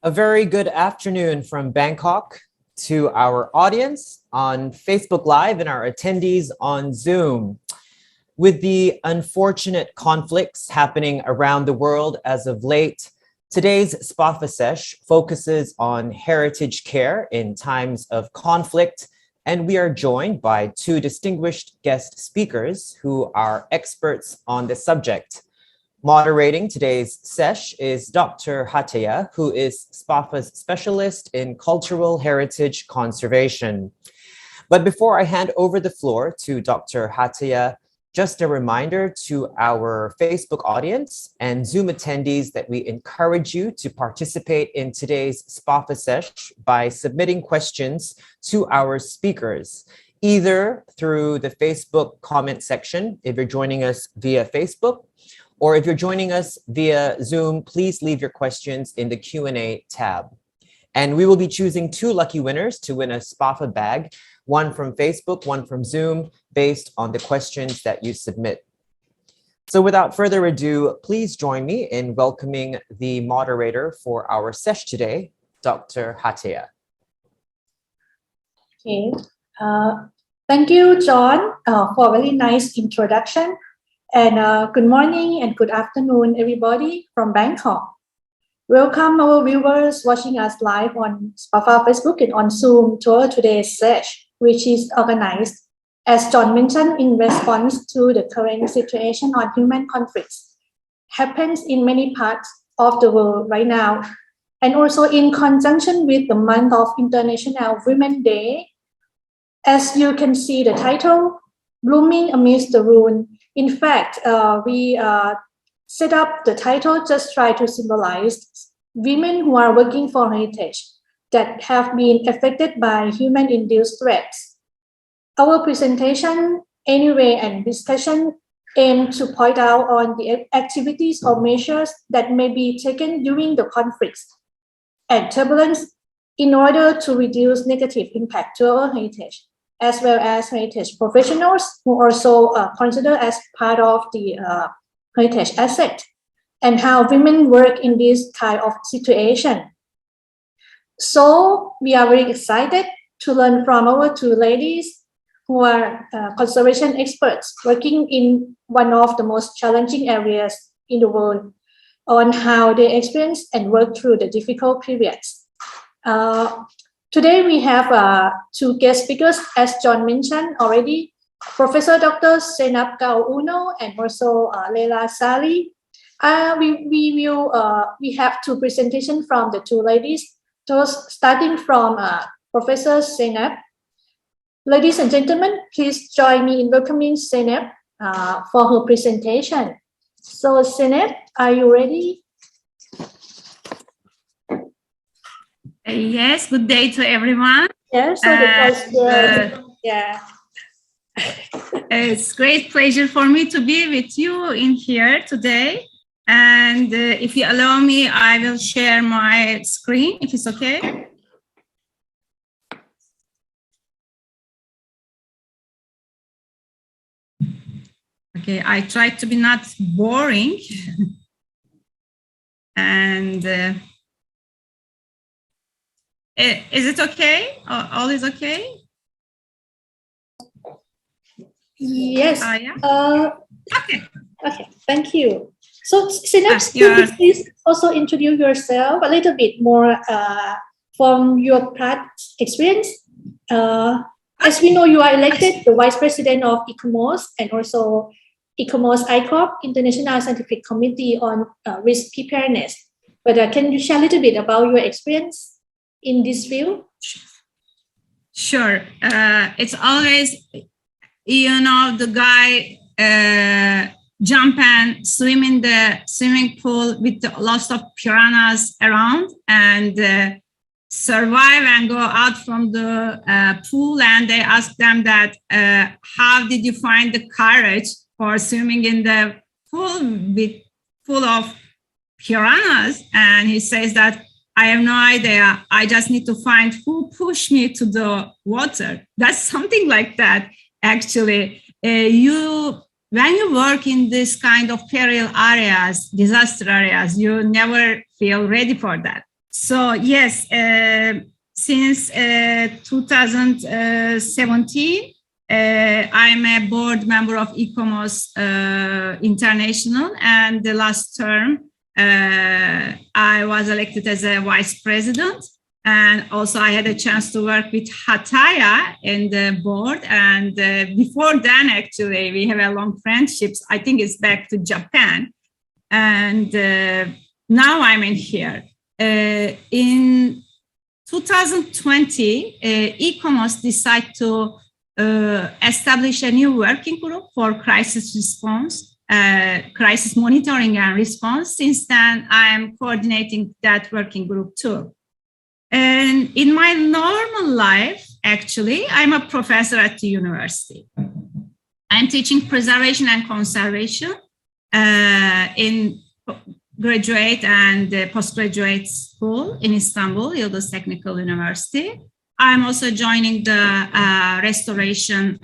A very good afternoon from Bangkok to our audience on Facebook Live and our attendees on Zoom. With the unfortunate conflicts happening around the world as of late, today's SPAFA sesh focuses on heritage care in times of conflict, and we are joined by two distinguished guest speakers who are experts on the subject. Moderating today's sesh is Dr. Hataya, who is SPAFA's specialist in cultural heritage conservation. But before I hand over the floor to Dr. Hataya, just a reminder to our Facebook audience and Zoom attendees that we encourage you to participate in today's SPAFA sesh by submitting questions to our speakers, either through the Facebook comment section if you're joining us via Facebook, or if you're joining us via Zoom, please leave your questions in the Q&A tab. And we will be choosing two lucky winners to win a SPAFA bag, one from Facebook, one from Zoom, based on the questions that you submit. So without further ado, please join me in welcoming the moderator for our sesh today, Dr. Hataya. Okay. Thank you, John, for a very nice introduction. And good morning and good afternoon, everybody from Bangkok. Welcome our viewers watching us live on SPAFA Facebook and on Zoom to our today's sesh, which is organized, as John mentioned, in response to the current situation on human conflicts. Happens in many parts of the world right now, and also in conjunction with the month of International Women's Day. As you can see the title, Blooming Amidst the Ruin. In fact, we set up the title just try to symbolize women who are working for heritage that have been affected by human-induced threats. Our presentation, anyway, and discussion aim to point out on the activities or measures that may be taken during the conflicts and turbulence in order to reduce negative impact to our heritage, as well as heritage professionals who also consider as part of the heritage asset, and how women work in this kind of situation. So we are very excited to learn from our two ladies who are conservation experts working in one of the most challenging areas in the world on how they experience and work through the difficult periods. Today we have two guest speakers, as John mentioned already, Professor Dr. Senap Uno and also Leila Sali. We have two presentations from the two ladies. So starting from Professor Senap. Ladies and gentlemen, please join me in welcoming Senap for her presentation. So Senap, are you ready? Yes, good day to everyone. Yes, so the first yeah. It's great pleasure for me to be with you in here today. And if you allow me, I will share my screen, if it's okay. Okay, I try to be not boring. And is it okay? All is okay? Yes. Yeah? Okay. Okay, thank you. So Synopsis, could you please also introduce yourself a little bit more from your past experience? As we know, you are elected the Vice President of ICOMOS and also ICOMOS ICOP, International Scientific Committee on Risk Preparedness. But can you share a little bit about your experience in this field? Sure. It's always, you know, the guy jump and swim in the swimming pool with lots of piranhas around and survive and go out from the pool, and they ask them that, how did you find the courage for swimming in the pool full of piranhas? And he says that, I have no idea. I just need to find who pushed me to the water. That's something like that, actually. When you work in this kind of peril areas, disaster areas, you never feel ready for that. So yes, since 2017, I'm a board member of ICOMOS International, and the last term I was elected as a vice president. And also I had a chance to work with Hataya in the board. And before then, actually, we have a long friendships. I think it's back to Japan. And now I'm in here. In 2020, ICOMOS decided to establish a new working group for crisis response, crisis monitoring and response. Since then, I am coordinating that working group too. And in my normal life, actually, I'm a professor at the university. I'm teaching preservation and conservation in graduate and postgraduate school in Istanbul, Yıldız Technical University. I'm also joining the restoration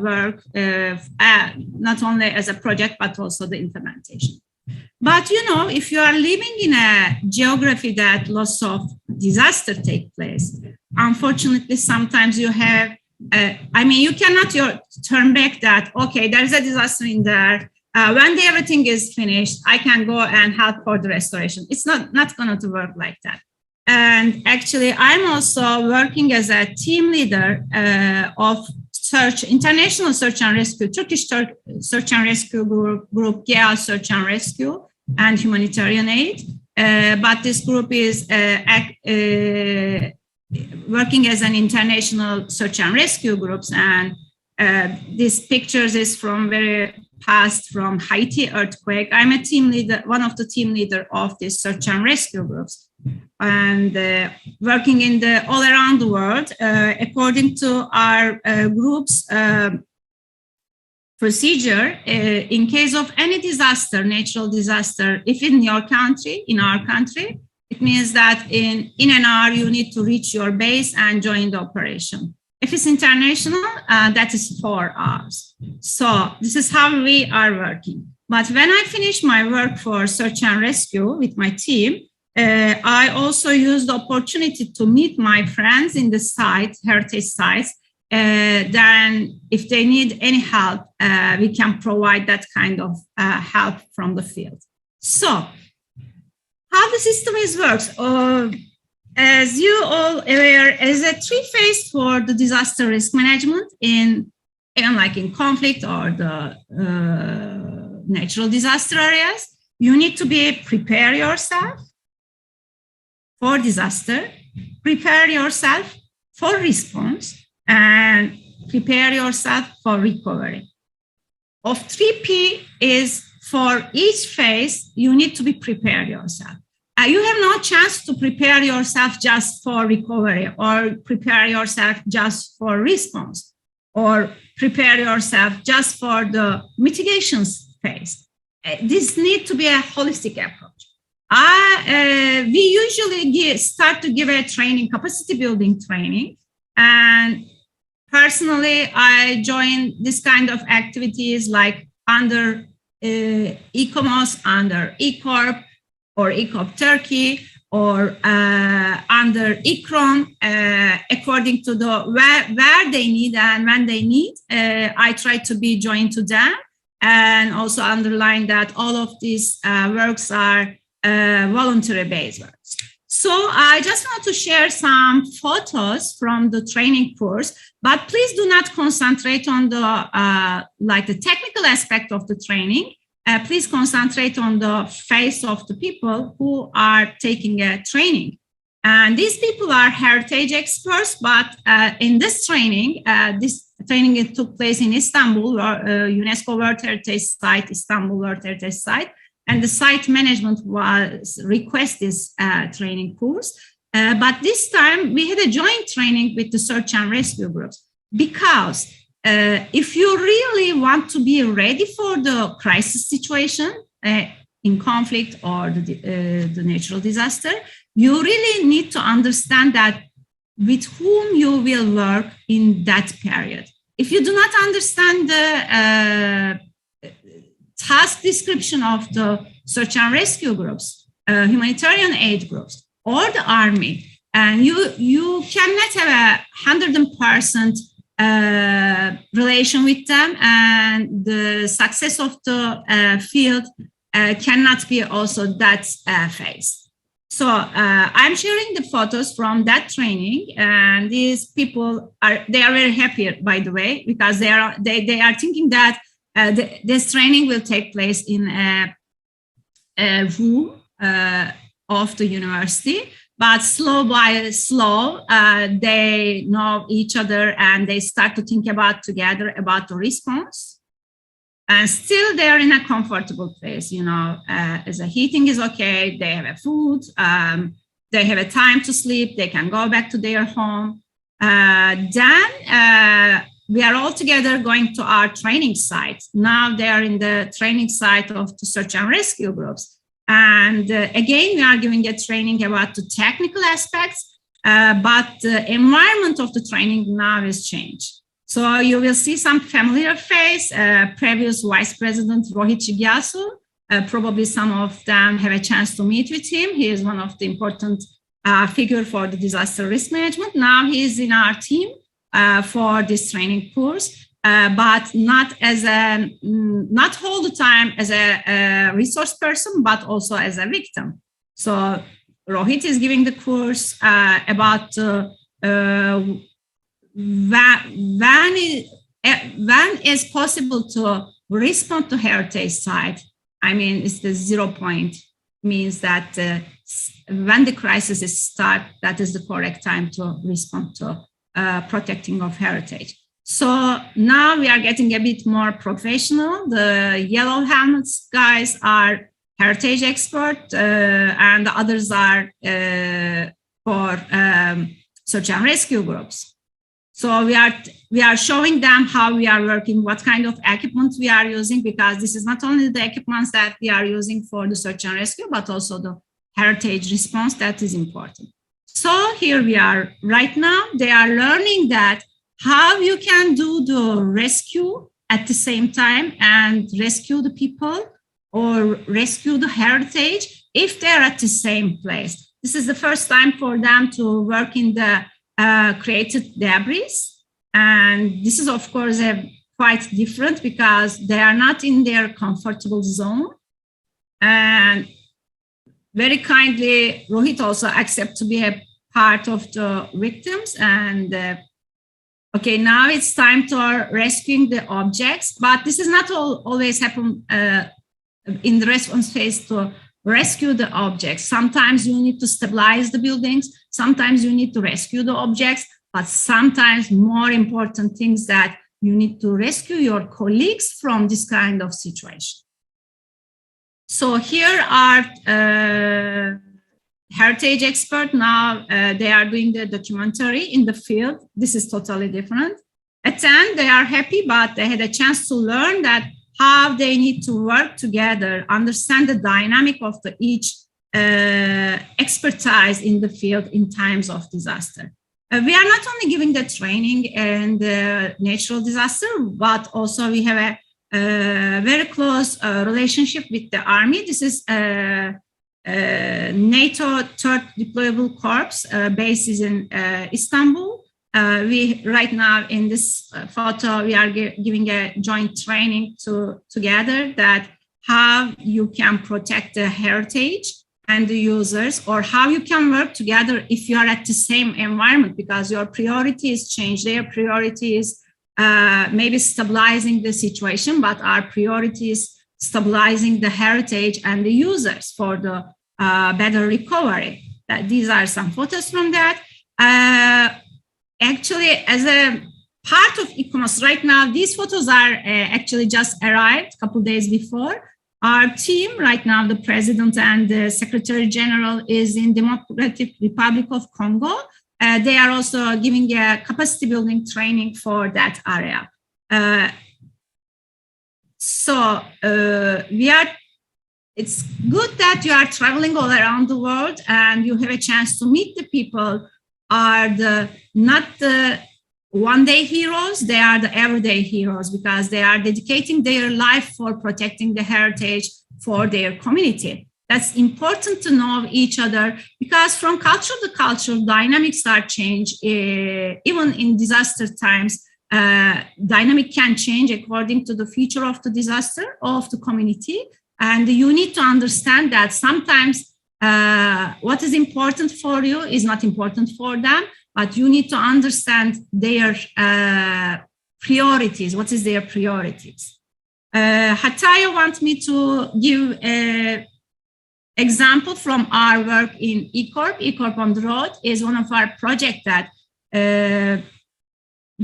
work, not only as a project, but also the implementation. But, you know, if you are living in a geography that lots of disaster take place, unfortunately, sometimes you have, you cannot turn back that, okay, there's a disaster in there. When everything is finished, I can go and help for the restoration. It's not going to work like that. And actually, I'm also working as a team leader of international search and rescue, Turkish search and rescue group, GEA Search and Rescue and Humanitarian Aid. But this group is working as an international search and rescue groups. And these pictures is from very past, from Haiti earthquake. I'm a team leader, one of the team leader of this search and rescue groups. And working in all around the world, according to our group's procedure, in case of any disaster, natural disaster, if in your country, in our country, it means that in an hour you need to reach your base and join the operation. If it's international, that is 4 hours. So this is how we are working. But when I finish my work for search and rescue with my team, I also use the opportunity to meet my friends in the site, heritage sites. Then if they need any help, we can provide that kind of help from the field. So how the system works, as you all aware, is a 3-phase for the disaster risk management in conflict or the natural disaster areas. You need to prepare yourself for disaster, prepare yourself for response, and prepare yourself for recovery. Of 3P is for each phase, you need to be prepared yourself. You have no chance to prepare yourself just for recovery or prepare yourself just for response or prepare yourself just for the mitigations phase. This needs to be a holistic approach. We usually start to give a training, capacity building training. And personally, I join this kind of activities like under ICOMOS, under eCorp, or eCorp Turkey, or under ICROM, according to where they need and when they need. I try to be joined to them and also underline that all of these works are voluntary based works. So I just want to share some photos from the training course, but please do not concentrate on the technical aspect of the training. Please concentrate on the face of the people who are taking a training. And these people are heritage experts, but in this training it took place in Istanbul, UNESCO World Heritage Site, Istanbul World Heritage Site, and the site management request this training course. But this time we had a joint training with the search and rescue groups, because if you really want to be ready for the crisis situation in conflict or the natural disaster, you really need to understand that with whom you will work in that period. If you do not understand the task description of the search and rescue groups, humanitarian aid groups, or the army. And you cannot have a 100% relation with them, and the success of the field cannot be also that phase. So I'm sharing the photos from that training, and these people are very happy, by the way, because they are thinking that this training will take place in a room of the university. But slow by slow, they know each other and they start to think together about the response. And still they're in a comfortable place, as the heating is okay, they have a food, they have a time to sleep, they can go back to their home. Then we are all together going to our training site. Now they are in the training site of the search and rescue groups. And again, we are giving a training about the technical aspects, but the environment of the training now is changed. So you will see some familiar face, previous Vice President Rohit Jigyasu. Probably some of them have a chance to meet with him. He is one of the important figure for the disaster risk management. Now he is in our team for this training course. But not all the time as a resource person, but also as a victim. So Rohit is giving the course about when is possible to respond to heritage site. I mean, it's the 0 point, means that when the crisis is start, that is the correct time to respond to protecting of heritage. So now we are getting a bit more professional. The yellow helmets guys are heritage expert, and the others are for search and rescue groups. So we are showing them how we are working, what kind of equipment we are using, because this is not only the equipments that we are using for the search and rescue, but also the heritage response that is important. So here we are right now. They are learning that how you can do the rescue at the same time and rescue the people or rescue the heritage if they're at the same place. This is the first time for them to work in the created debris. And this is, of course, quite different because they are not in their comfortable zone. And very kindly, Rohit also accepts to be a part of the victims. And okay, now it's time to rescuing the objects, but this is not always happen in the response phase to rescue the objects. Sometimes you need to stabilize the buildings. Sometimes you need to rescue the objects, but sometimes more important things that you need to rescue your colleagues from this kind of situation. So here are heritage expert. Now they are doing the documentary in the field. This is totally different. At the end, they are happy, but they had a chance to learn that how they need to work together, understand the dynamic of each expertise in the field in times of disaster. We are not only giving the training in the natural disaster, but also we have a very close relationship with the army. This is NATO 3rd Deployable Corps base is in Istanbul. We right now in this photo, we are giving a joint training together that how you can protect the heritage and the users, or how you can work together if you are at the same environment, because your priorities change. Their priority is maybe stabilizing the situation, but our priority is stabilizing the heritage and the users for the better recovery. These are some photos from that. Actually, as a part of ICOMOS right now, these photos are actually just arrived a couple of days before. Our team right now, the president and the secretary general is in Democratic Republic of Congo. They are also giving a capacity building training for that area. It's good that you are traveling all around the world and you have a chance to meet the people. Are not the one-day heroes, they are the everyday heroes, because they are dedicating their life for protecting the heritage for their community. That's important to know each other, because from culture to culture, dynamics are changed. Even in disaster times, dynamic can change according to the feature of the disaster of the community. And you need to understand that sometimes what is important for you is not important for them, but you need to understand their priorities. What is their priorities? Hataya wants me to give an example from our work in eCorp. eCorp on the Road is one of our projects that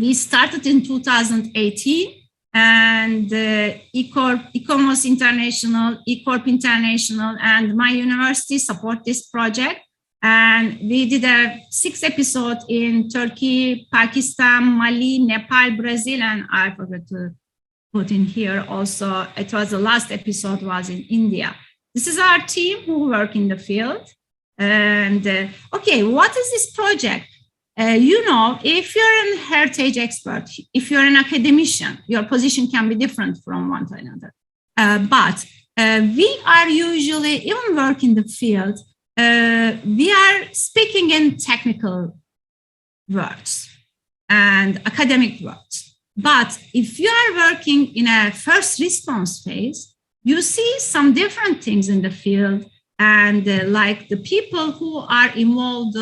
we started in 2018, and eCommerce International, eCorp International, and my university support this project. And we did a 6 episode in Turkey, Pakistan, Mali, Nepal, Brazil, and I forgot to put in here also, it was the last episode was in India. This is our team who work in the field. And okay, what is this project? You know, if you're a heritage expert, if you're an academician, your position can be different from one to another. But we are usually, even work in the field, we are speaking in technical words and academic words. But if you are working in a first response phase, you see some different things in the field. And like the people who are involved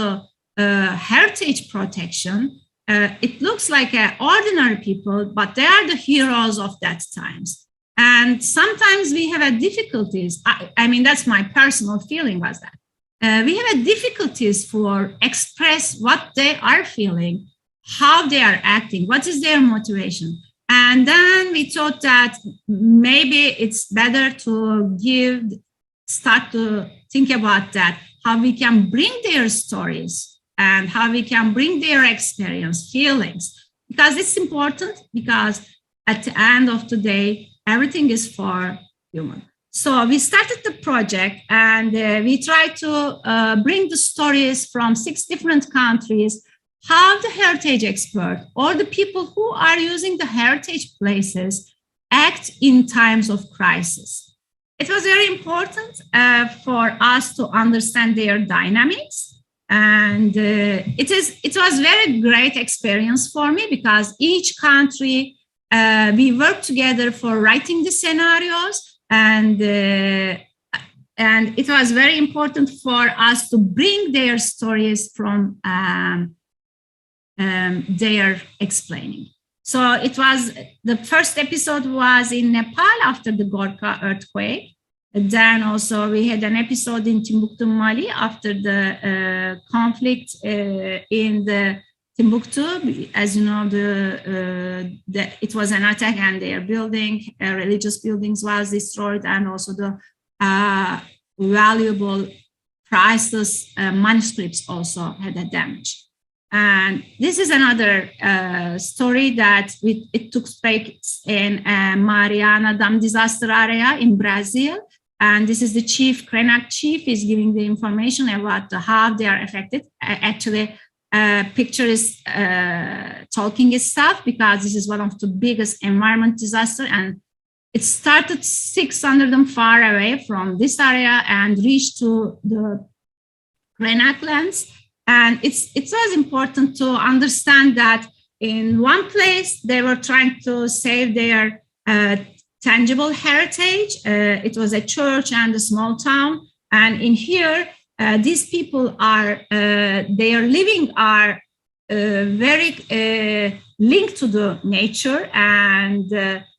heritage protection, it looks like ordinary people, but they are the heroes of that times. And sometimes we have difficulties. I mean, that's my personal feeling was that. We have difficulties for express what they are feeling, how they are acting, what is their motivation. And then we thought that maybe it's better to start to think about that, how we can bring their stories and how we can bring their experience, feelings, because it's important, because at the end of the day, everything is for human. So we started the project and we tried to bring the stories from 6 different countries, how the heritage expert or the people who are using the heritage places act in times of crisis. It was very important for us to understand their dynamics. And it was very great experience for me, because each country, we worked together for writing the scenarios, and it was very important for us to bring their stories from their explaining. So it was, the first episode was in Nepal after the Gorkha earthquake. Then also we had an episode in Timbuktu, Mali after the conflict in the Timbuktu. As you know, it was an attack and their building, religious buildings was destroyed, and also the valuable, priceless manuscripts also had a damage. And this is another story that it took place in Mariana Dam disaster area in Brazil. And this is the chief, Krenak chief, is giving the information about how they are affected. Actually, picture is talking itself, because this is one of the biggest environment disaster, and it started 600 far away from this area and reached to the Krenak lands. And it was important to understand that in one place, they were trying to save their tangible heritage. It was a church and a small town. And in here, these people are, their living are very linked to the nature, and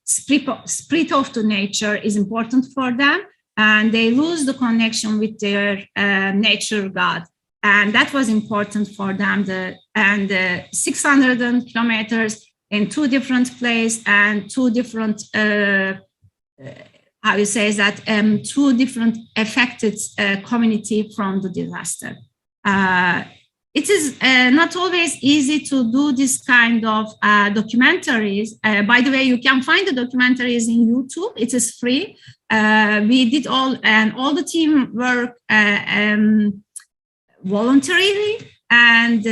spirit of the nature is important for them. And they lose the connection with their nature God. And that was important for them. And 600 kilometers in 2 different places and 2 different, how you say that, 2 different affected community from the disaster. It is not always easy to do this kind of documentaries. By the way, you can find the documentaries in YouTube. It is free. We did all the team work voluntarily, And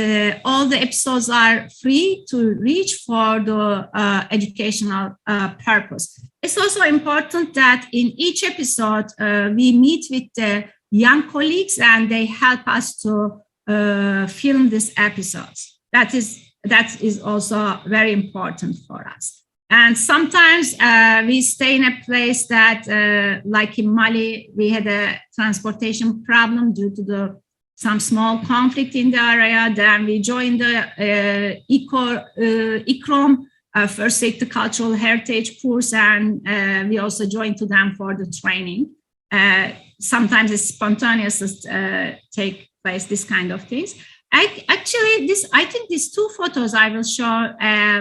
all the episodes are free to reach for the educational purpose. It's also important that in each episode, we meet with the young colleagues and they help us to film these episodes. That is also very important for us. And sometimes we stay in a place that, like in Mali, we had a transportation problem due to some small conflict in the area. Then we joined the ICROM, First Aid Cultural Heritage course, and we also joined to them for the training. Sometimes it's spontaneous take place, this kind of things. I think these two photos I will show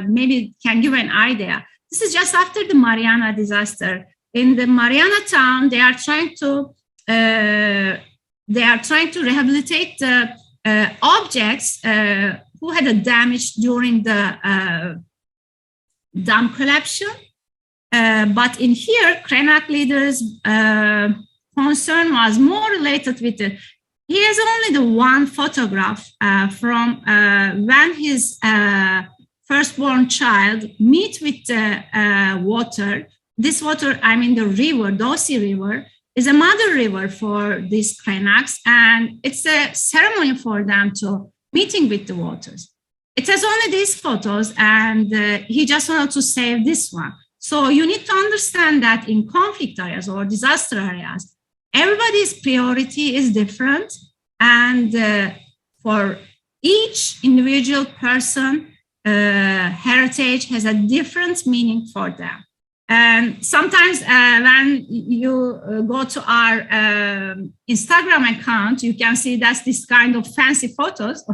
maybe can give an idea. This is just after the Mariana disaster. In the Mariana town, they are trying to rehabilitate the objects who had a damage during the dam collapse. But in here, Krenak leaders' concern was more related with the. He has only the one photograph from when his firstborn child meet with the water. This water, I mean the river, Dosi River, is a mother river for these Krenaks, and it's a ceremony for them to meeting with the waters. It has only these photos, and he just wanted to save this one. So you need to understand that in conflict areas or disaster areas, everybody's priority is different, and for each individual person, heritage has a different meaning for them. And sometimes when you go to our Instagram account, you can see that's this kind of fancy photos.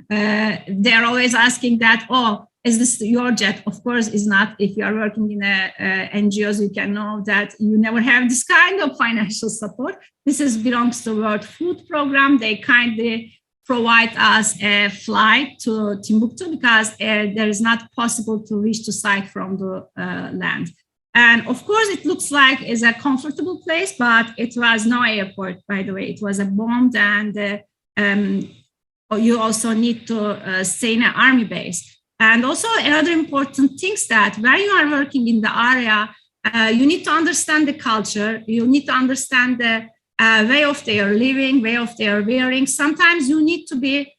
They're always asking that, oh, is this your jet? Of course, it's not. If you are working in NGOs, you can know that you never have this kind of financial support. This belongs to World Food Program. They kindly provide us a flight to Timbuktu because there is not possible to reach the site from the land. And of course, it looks like it's a comfortable place, but it was no airport, by the way. It was a bombed, and you also need to stay in an army base. And also another important thing is that when you are working in the area, you need to understand the culture. You need to understand the way of their living, way of their wearing. Sometimes you need to be,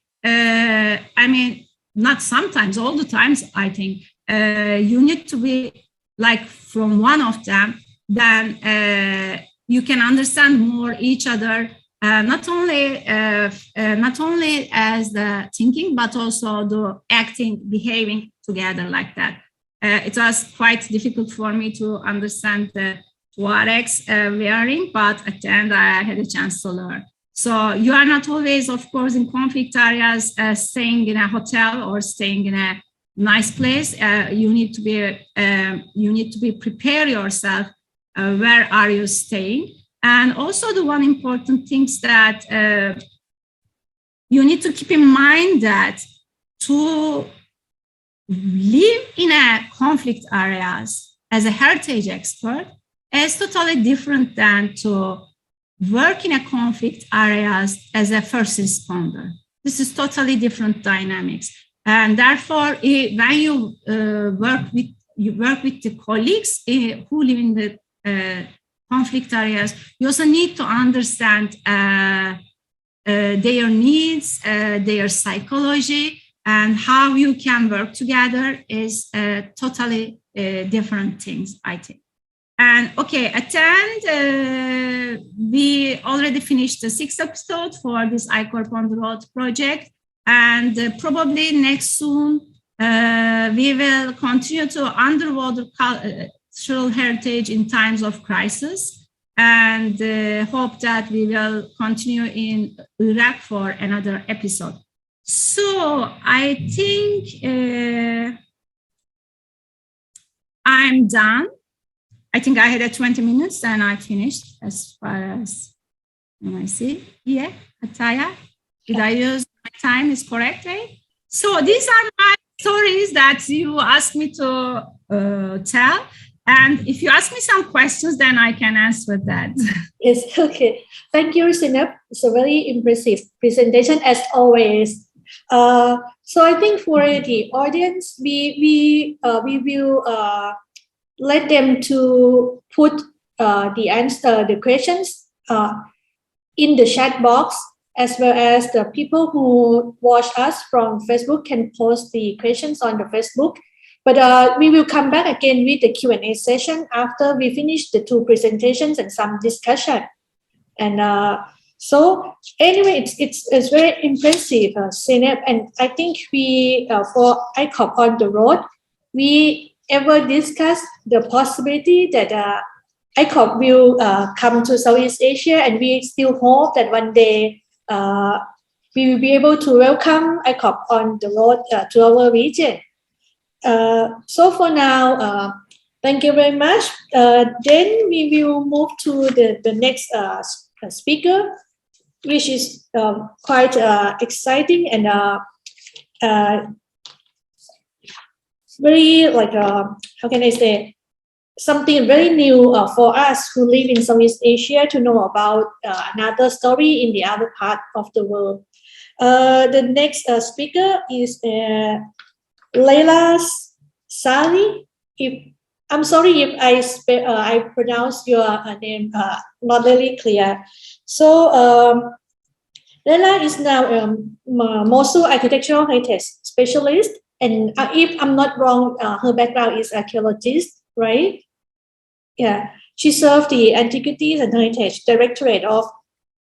not sometimes, all the times, I think, you need to be like from one of them, then you can understand more each other, not only as the thinking, but also the acting, behaving together like that. It was quite difficult for me to understand the Tuaregs wearing, but at the end I had a chance to learn. So you are not always, of course, in conflict areas, staying in a hotel or staying in a nice place. You need to be prepare yourself. Where are you staying? And also the one important thing is that you need to keep in mind that to live in a conflict areas as a heritage expert is totally different than to work in a conflict areas as a first responder. This is totally different dynamics. And therefore, when you work with the colleagues who live in the conflict areas, you also need to understand their needs, their psychology, and how you can work together is totally different things, I think. And okay, at the end, we already finished the 6th episode for this I-Corp on the Road project. And probably next soon, we will continue to underwater cultural heritage in times of crisis, and hope that we will continue in Iraq for another episode. So I think I'm done. I think I had 20 minutes and I finished as far as I see. Yeah, Ataya, did I use my time is correct, eh? So these are my stories that you asked me to tell. And if you ask me some questions, then I can answer that. Yes, okay. Thank you, Synop. It's a very impressive presentation as always. So I think for the audience, we will let them to put the answer, the questions in the chat box, as well as the people who watch us from Facebook can post the questions on the Facebook. But we will come back again with the Q&A session after we finish the two presentations and some discussion. And so anyway, it's very impressive, Synep. And I think we, for ICOP on the road, we ever discussed the possibility that ICOP will come to Southeast Asia, and we still hope that one day we will be able to welcome ICOP on the road to our region. So for now, thank you very much. Then we will move to the next speaker, which is quite exciting and very like, how can I say, something very new for us who live in Southeast Asia to know about another story in the other part of the world. The next speaker is Leila Sali. I'm sorry if I pronounce your name not really clear. So Leila is now Mosul architectural heritage specialist, and if I'm not wrong, her background is archaeologist, right? Yeah, she served the Antiquities and Heritage Directorate of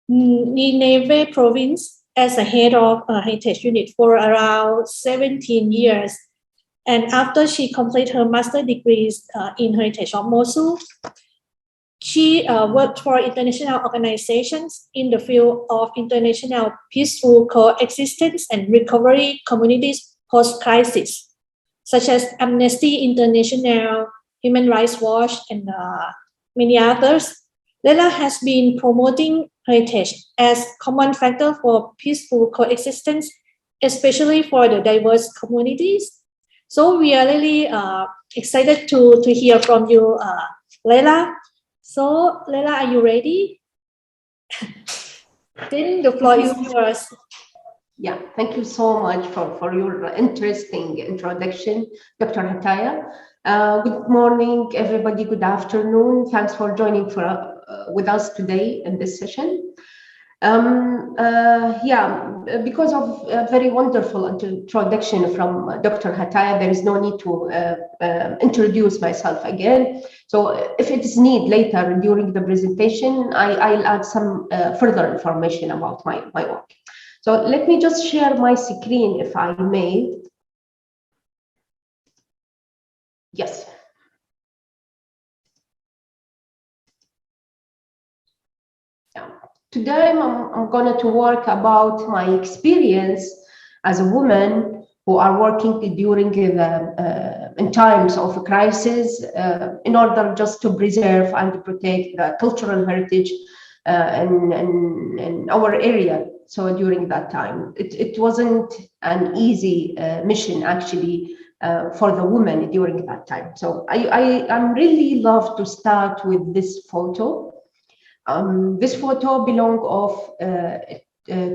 Nineveh Province as a head of a heritage unit for around 17 years. And after she completed her master's degrees in heritage of Mosul, she worked for international organizations in the field of international peaceful coexistence and recovery communities post-crisis, such as Amnesty International, Human Rights Watch, and many others. Leila has been promoting heritage as common factor for peaceful coexistence, especially for the diverse communities. So we are really excited to hear from you, Leila. So Leila, are you ready? Then the floor is yours. Yeah, thank you so much for your interesting introduction, Dr. Hataya. Good morning, everybody. Good afternoon. Thanks for joining with us today in this session. Because of a very wonderful introduction from Dr. Hataya, there is no need to introduce myself again. So if it is need later during the presentation, I'll add some further information about my work. So let me just share my screen if I may. Yes. Today, I'm going to work about my experience as a woman who are working during in times of crisis in order just to preserve and protect the cultural heritage in our area. So during that time, it wasn't an easy mission actually for the women during that time. So I'm really love to start with this photo. This photo belong of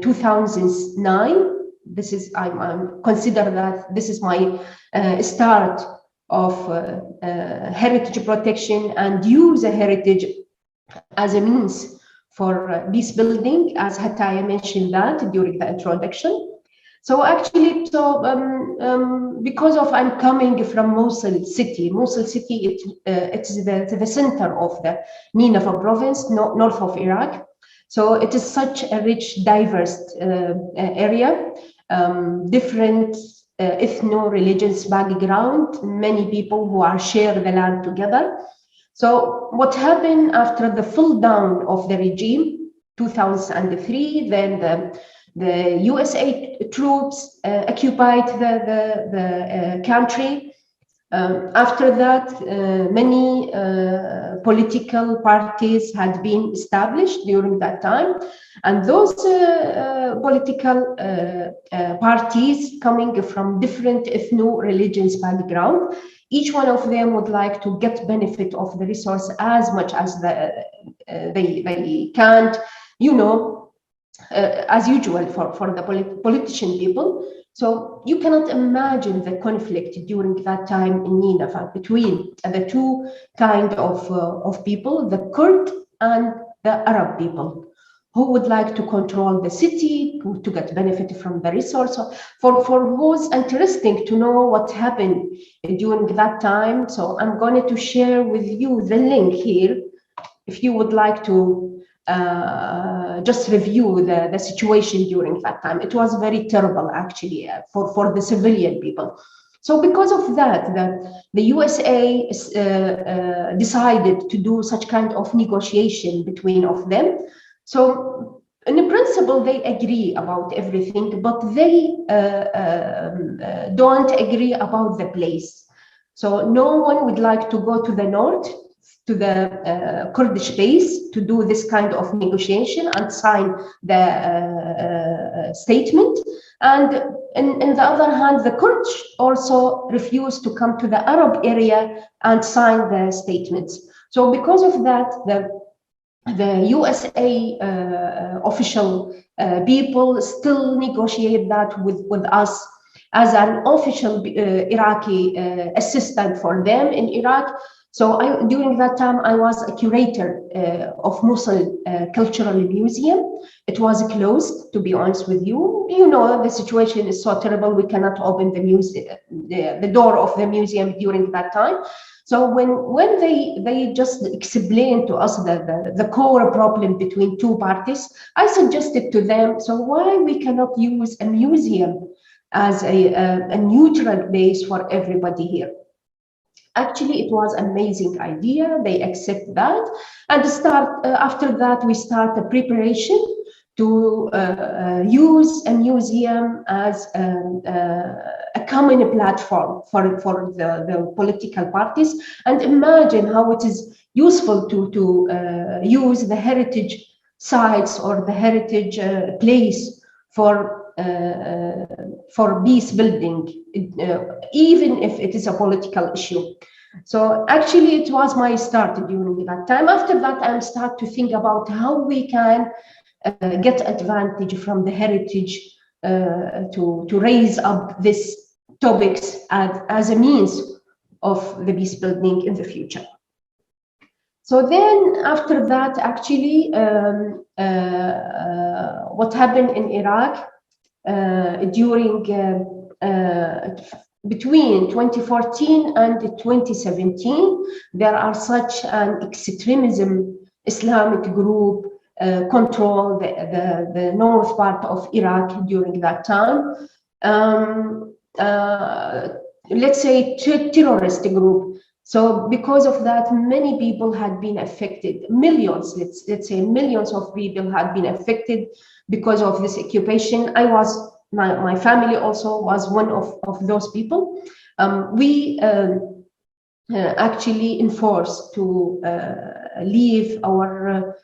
2009. This is I'm consider that this is my start of heritage protection and use a heritage as a means for peace building, as Hataya mentioned that during the introduction. So actually, because of I'm coming from Mosul city, it is the center of the Nineveh province, north of Iraq. So it is such a rich, diverse area, different ethno-religious background, many people who are share the land together. So what happened after the fall down of the regime, 2003, then the USA troops occupied the country. After that, many political parties had been established during that time. And those political parties coming from different ethno-religious background, each one of them would like to get benefit of the resource as much as they can, you know. as usual for the politician people. So you cannot imagine the conflict during that time in Nineveh between the two kind of people, the Kurd and the Arab people, who would like to control the city, to get benefit from the resource. For who's interesting to know what happened during that time, so I'm going to share with you the link here, if you would like to just review the situation during that time. It was very terrible, actually, for the civilian people. So because of that, the USA decided to do such kind of negotiation between of them. So in principle, they agree about everything, but they don't agree about the place. So no one would like to go to the north, to the Kurdish base, to do this kind of negotiation and sign the statement. And on the other hand, the Kurds also refused to come to the Arab area and sign the statements. So because of that, the USA official people still negotiate that with us as an official Iraqi assistant for them in Iraq. So during that time, I was a curator of Mosul Cultural Museum. It was closed, to be honest with you. You know, the situation is so terrible. We cannot open the museum, the door of the museum during that time. So when they just explained to us the core problem between two parties, I suggested to them, so why we cannot use a museum as a neutral base for everybody here? Actually, it was an amazing idea. They accept that, and after that we start a preparation to use a museum as a common platform for the political parties. And imagine how it is useful to use the heritage sites or the heritage place for peace building, even if it is a political issue. So actually, it was my start during that time. After that, I start to think about how we can get advantage from the heritage to raise up these topics as a means of the peace building in the future. So then after that, actually, what happened in Iraq during between 2014 and 2017, there are such an extremism Islamic group control the north part of Iraq during that time. Let's say terrorist group. So because of that, many people had been affected. Millions, let's say millions of people had been affected because of this occupation. My family also was one of those people. We actually enforced to leave our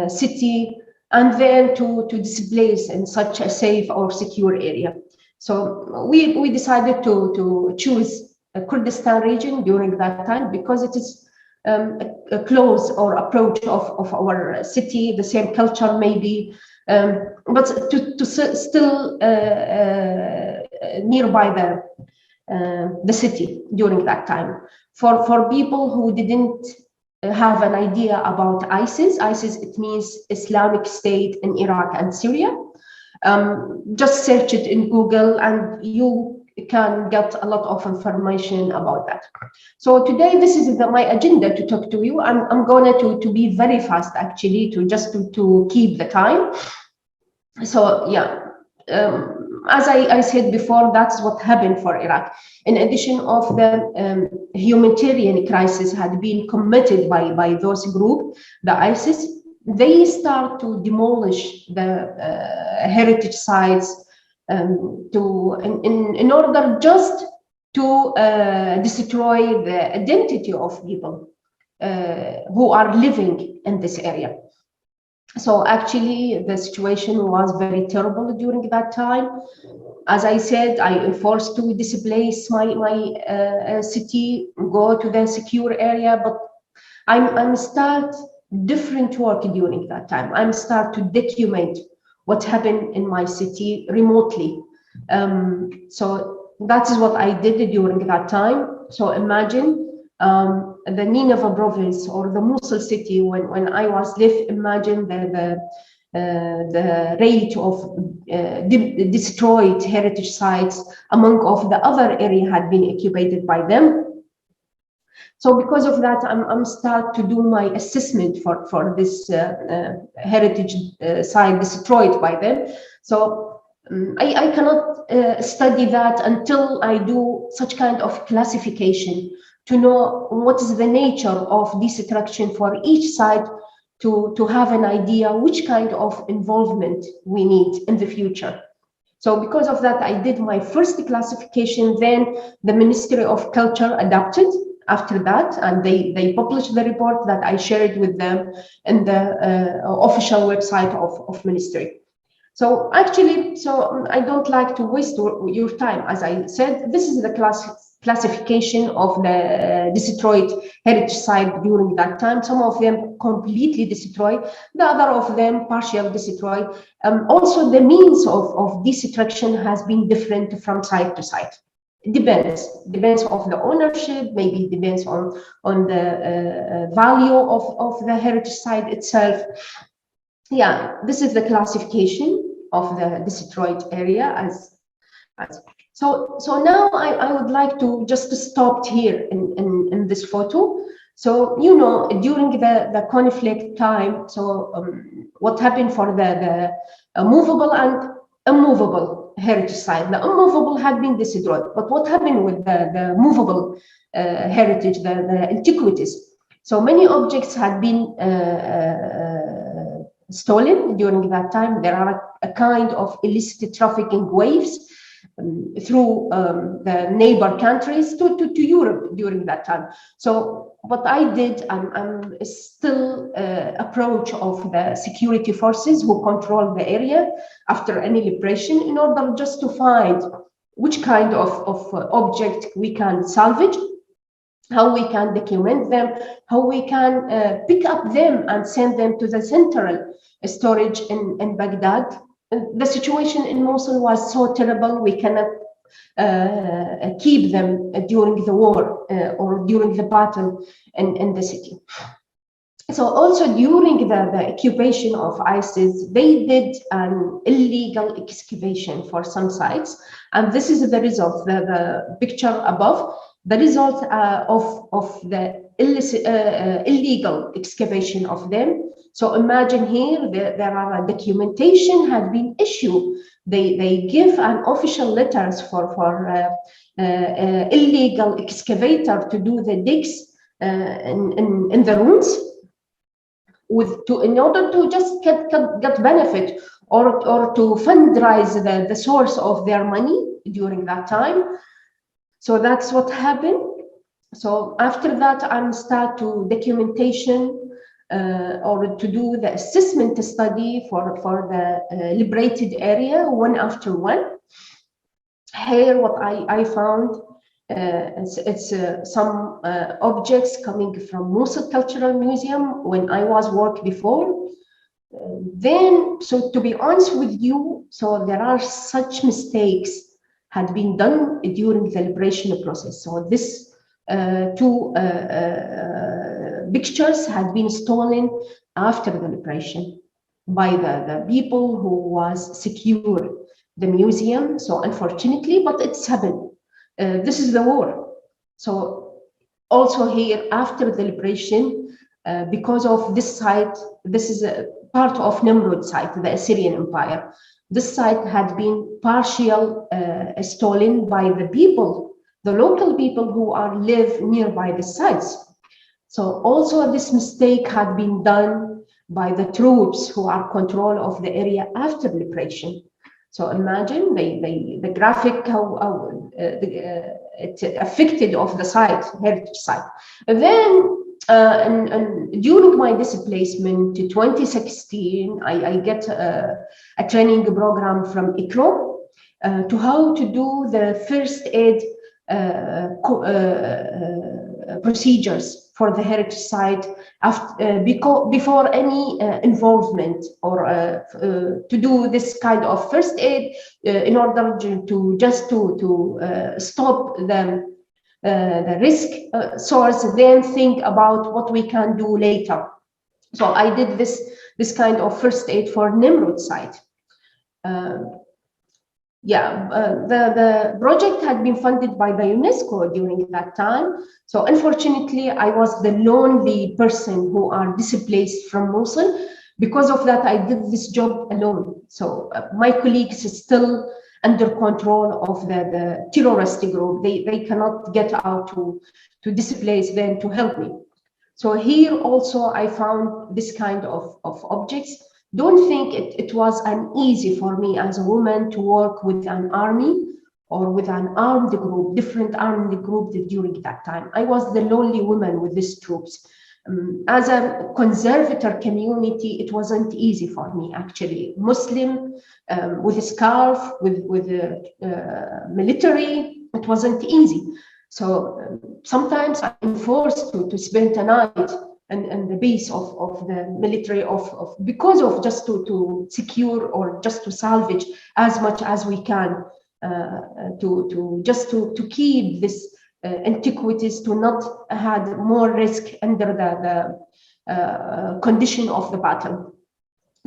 city and then to displace in such a safe or secure area. So we decided to choose a Kurdistan region during that time because it is a close or approach of our city, the same culture maybe, but to still nearby the city during that time. For people who didn't have an idea about ISIS, it means Islamic State in Iraq and Syria. Just search it in Google and you can get a lot of information about that. So today, this is my agenda to talk to you. I'm going to be very fast, actually, to keep the time. So yeah, as I said before, that's what happened for Iraq. In addition of the humanitarian crisis had been committed by those groups, the ISIS, they start to demolish the heritage sites in order just to destroy the identity of people who are living in this area. So actually, the situation was very terrible during that time. As I said, I am forced to displace my city, go to the secure area, but I'm start different work during that time. I'm start to document what happened in my city remotely. So that is what I did during that time. So imagine the Nineveh province or the Mosul city when I was live. Imagine the rate of destroyed heritage sites among of the other area had been occupied by them. So because of that, I'm start to do my assessment for this heritage site destroyed by them. So I cannot study that until I do such kind of classification to know what is the nature of destruction for each site, to have an idea which kind of involvement we need in the future. So because of that, I did my first classification. Then the Ministry of Culture adopted after that, and they published the report that I shared with them in the official website of ministry. So actually, I don't like to waste your time. As I said, this is the classification of the destroyed heritage site during that time. Some of them completely destroyed, the other of them partially destroyed. Also, the means of destruction has been different from site to site. It depends of the ownership, maybe depends on the value of the heritage site itself. Yeah, this is the classification of the destroyed area so now I would like to just stop here in this photo. So, you know, during the conflict time, so what happened for the movable and immovable heritage site? The immovable had been destroyed, but what happened with the movable heritage, the antiquities? So many objects had been stolen during that time. There are a kind of illicit trafficking waves through the neighbor countries to Europe during that time. So what I did, I'm still approach of the security forces who control the area after any liberation, in order just to find which kind of object we can salvage, how we can document them, how we can pick up them and send them to the central storage in Baghdad. The situation in Mosul was so terrible, we cannot keep them during the war or during the battle in the city. So also during the occupation of ISIS, they did an illegal excavation for some sites. And this is the result, the picture above, the result of the illicit, illegal excavation of them. So imagine here, there are a documentation had been issued. They give an official letters for illegal excavator to do the digs in the ruins, in order to just get benefit or to fundraise the source of their money during that time. So that's what happened. So after that, I'm start to documentation or to do the assessment study for the liberated area one after one. Here, what I found, it's some objects coming from Mosul Cultural Museum when I was work before. Then, so to be honest with you, so there are such mistakes had been done during the liberation process. So this two pictures had been stolen after the liberation by the people who was secure the museum. So unfortunately, but it's happened. This is the war. So also here after the liberation, because of this site, this is a part of Nimrud site, the Assyrian Empire. This site had been partially stolen by the people, the local people who live nearby the sites. So also this mistake had been done by the troops who are control of the area after liberation. So imagine the graphic how it affected of the site, heritage site. And then and during my displacement to 2016, I get a training program from ICRO to how to do the first aid procedures for the heritage site before any involvement, or to do this kind of first aid in order to stop the risk source, then think about what we can do later. So I did this kind of first aid for Nimrod site. The project had been funded by the UNESCO during that time. So unfortunately, I was the lonely person who are displaced from Mosul. Because of that, I did this job alone. So my colleagues are still under control of the terrorist group. They cannot get out to displace them to help me. So here also I found this kind of objects. Don't think it was easy for me as a woman to work with an army or with an armed group, different armed group during that time. I was the lonely woman with these troops. As a conservator community, it wasn't easy for me, actually. Muslim, with a scarf, with military, it wasn't easy. So sometimes I'm forced to spend a night and the base of the military because of just to secure or just to salvage as much as we can, to keep this antiquities, to not have more risk under the condition of the battle.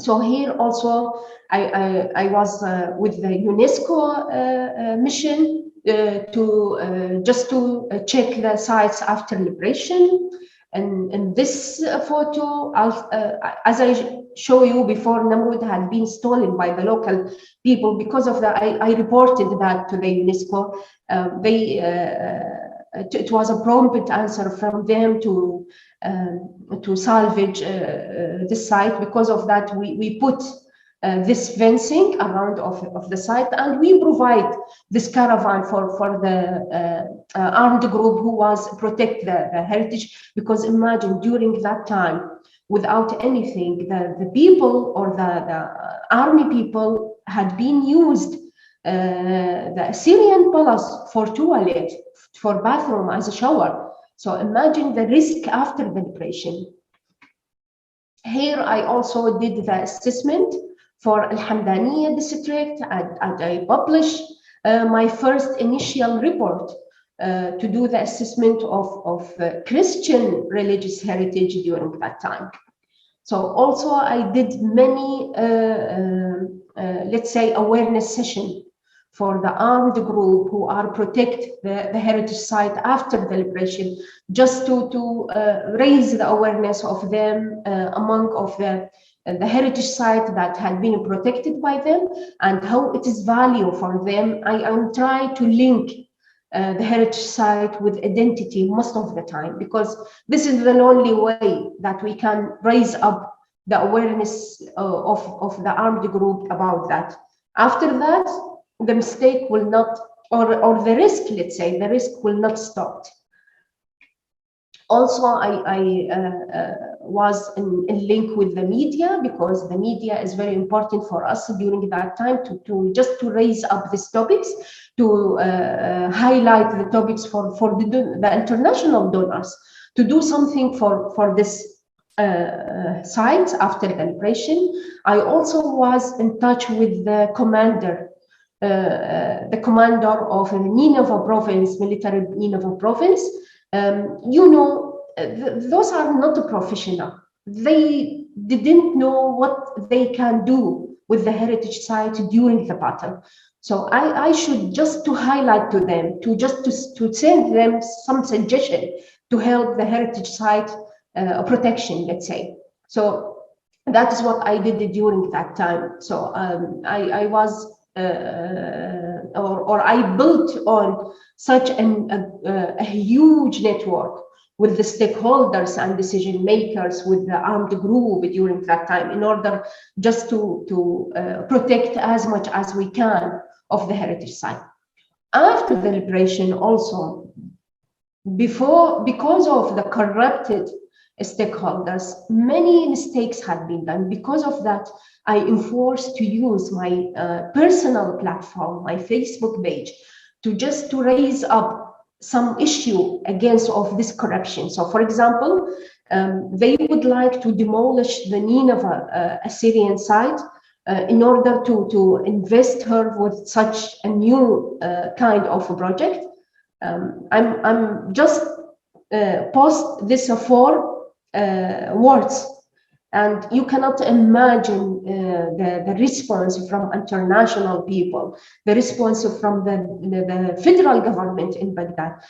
So here also I was with the UNESCO mission to check the sites after liberation. And this photo, as I show you before, Nimrod had been stolen by the local people. Because of that, I reported that to the UNESCO. It was a prompt answer from them to salvage this site. Because of that, we put this fencing around of the site, and we provide this caravan for the armed group who was protect the heritage. Because imagine during that time, without anything, the people or the army people had been used the Assyrian palace for toilet, for bathroom, as a shower. So imagine the risk after the liberation. Here I also did the assessment for Al-Hamdaniya district, and I published my first initial report to do the assessment of Christian religious heritage during that time. So also I did many, let's say, awareness session for the armed group who are protect the heritage site after the liberation, just to raise the awareness of them among of the heritage site that had been protected by them, and how it is value for them. I am trying to link the heritage site with identity most of the time, because this is the only way that we can raise up the awareness of the armed group about that. After that, the mistake will not, or the risk, let's say, the risk will not stop. Also, I was in link with the media, because the media is very important for us during that time to raise up these topics, to highlight the topics for the international donors, to do something for this site after the liberation. I also was in touch with the commander of the Nineveh province, military Nineveh province. You know, those are not a professional. They didn't know what they can do with the heritage site during the battle. So I should just to highlight to them, to send them some suggestion to help the heritage site protection, let's say. So that is what I did during that time. So I was or I built on such a huge network with the stakeholders and decision makers, with the armed group during that time, in order just to protect as much as we can of the heritage site. After the liberation also, because of the corrupted stakeholders, many mistakes had been done. Because of that, I am forced to use my personal platform, my Facebook page, to raise up some issue against of this corruption. So, for example, they would like to demolish the Nineveh Assyrian site in order to invest her with such a new kind of a project. I'm just post this 4 words, and you cannot imagine the response from international people, the response from the federal government in Baghdad.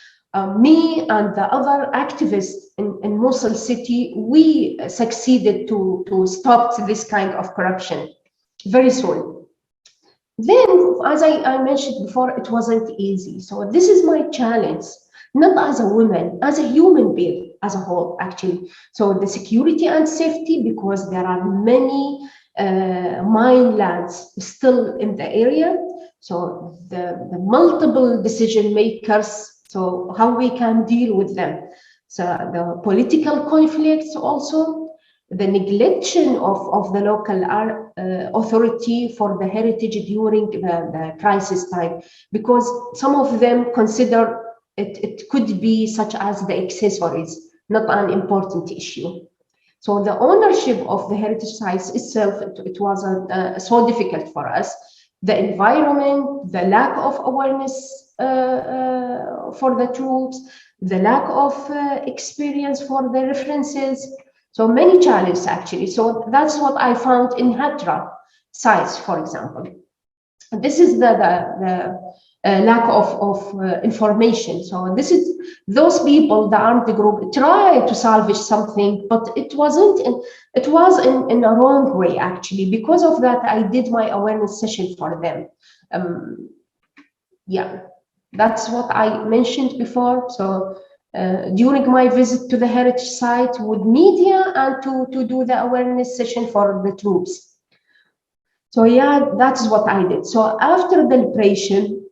Me and the other activists in Mosul city, we succeeded to stop this kind of corruption very soon. Then, as I mentioned before, it wasn't easy. So this is my challenge, not as a woman, as a human being as a whole, actually. So the security and safety, because there are many mine lands still in the area. So the multiple decision makers, so how we can deal with them. So the political conflicts also, the neglection of the local authority for the heritage during the crisis time, because some of them consider it could be such as the accessories, not an important issue. So the ownership of the heritage sites itself, it was so difficult for us. The environment, the lack of awareness for the troops, the lack of experience for the references. So many challenges actually. So that's what I found in Hatra sites, for example. This is the lack of information. So this is those people, the armed group, try to salvage something, but it wasn't. It was in a wrong way actually. Because of that, I did my awareness session for them. Yeah, that's what I mentioned before. So. During my visit to the heritage site with media and to do the awareness session for the troops. So yeah, that's what I did. So after the liberation,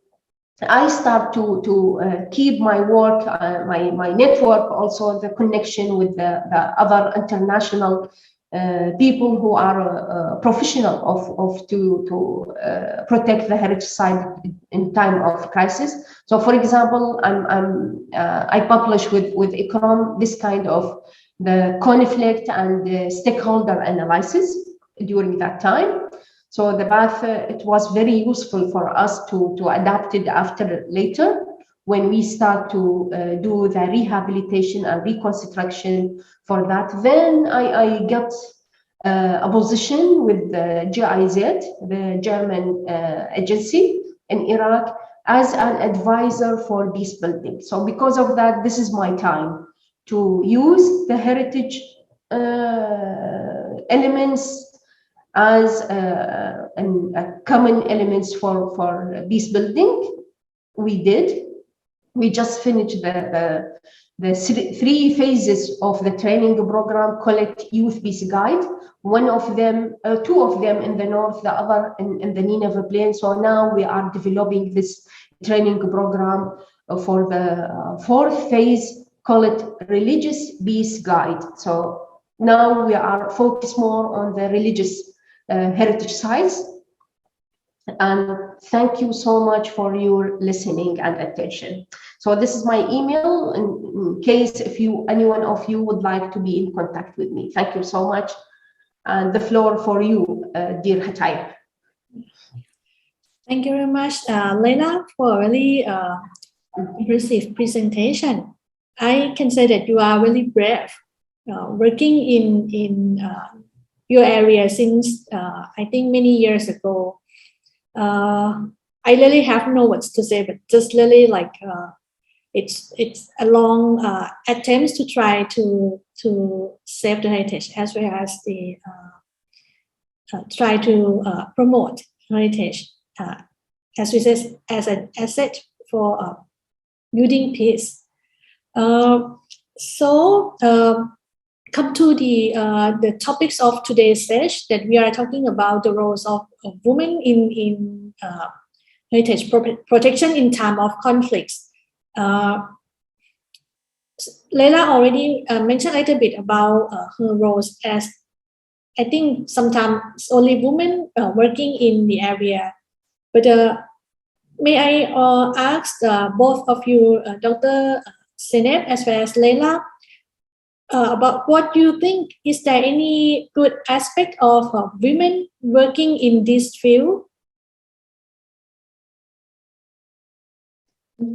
I start to keep my work, my network, also the connection with the other international people who are professional to protect the heritage site in time of crisis. So, for example, I publish with Ikram this kind of the conflict and the stakeholder analysis during that time. So the path, it was very useful for us to adapt it after later when we start to do the rehabilitation and reconstruction for that. Then I got a position with the GIZ, the German agency in Iraq, as an advisor for peace building. So because of that, this is my time to use the heritage elements as a common elements for peace building. We just finished the 3 phases of the training program called Youth Peace Guide. One of them, 2 of them in the north, the other in the Nineveh Plain. So now we are developing this training program for the 4th phase, called Religious Peace Guide. So now we are focused more on the religious heritage sites. And thank you so much for your listening and attention. So this is my email in case if any one of you would like to be in contact with me. Thank you so much. And the floor for you, dear Hataya. Thank you very much, Leila, for a really impressive presentation. I can say that you are really brave, working in your area since I think many years ago. I really have no words to say, but just really like it's a long attempts to try to save the heritage as well as the try to promote heritage as we said as an asset for building peace. So come to the topics of today's session, that we are talking about the roles of women in heritage protection in time of conflicts. Leila already mentioned a little bit about her roles, as I think sometimes only women working in the area. But may I ask both of you, Dr. Synopsis as well as Leila, about what you think? Is there any good aspect of women working in this field?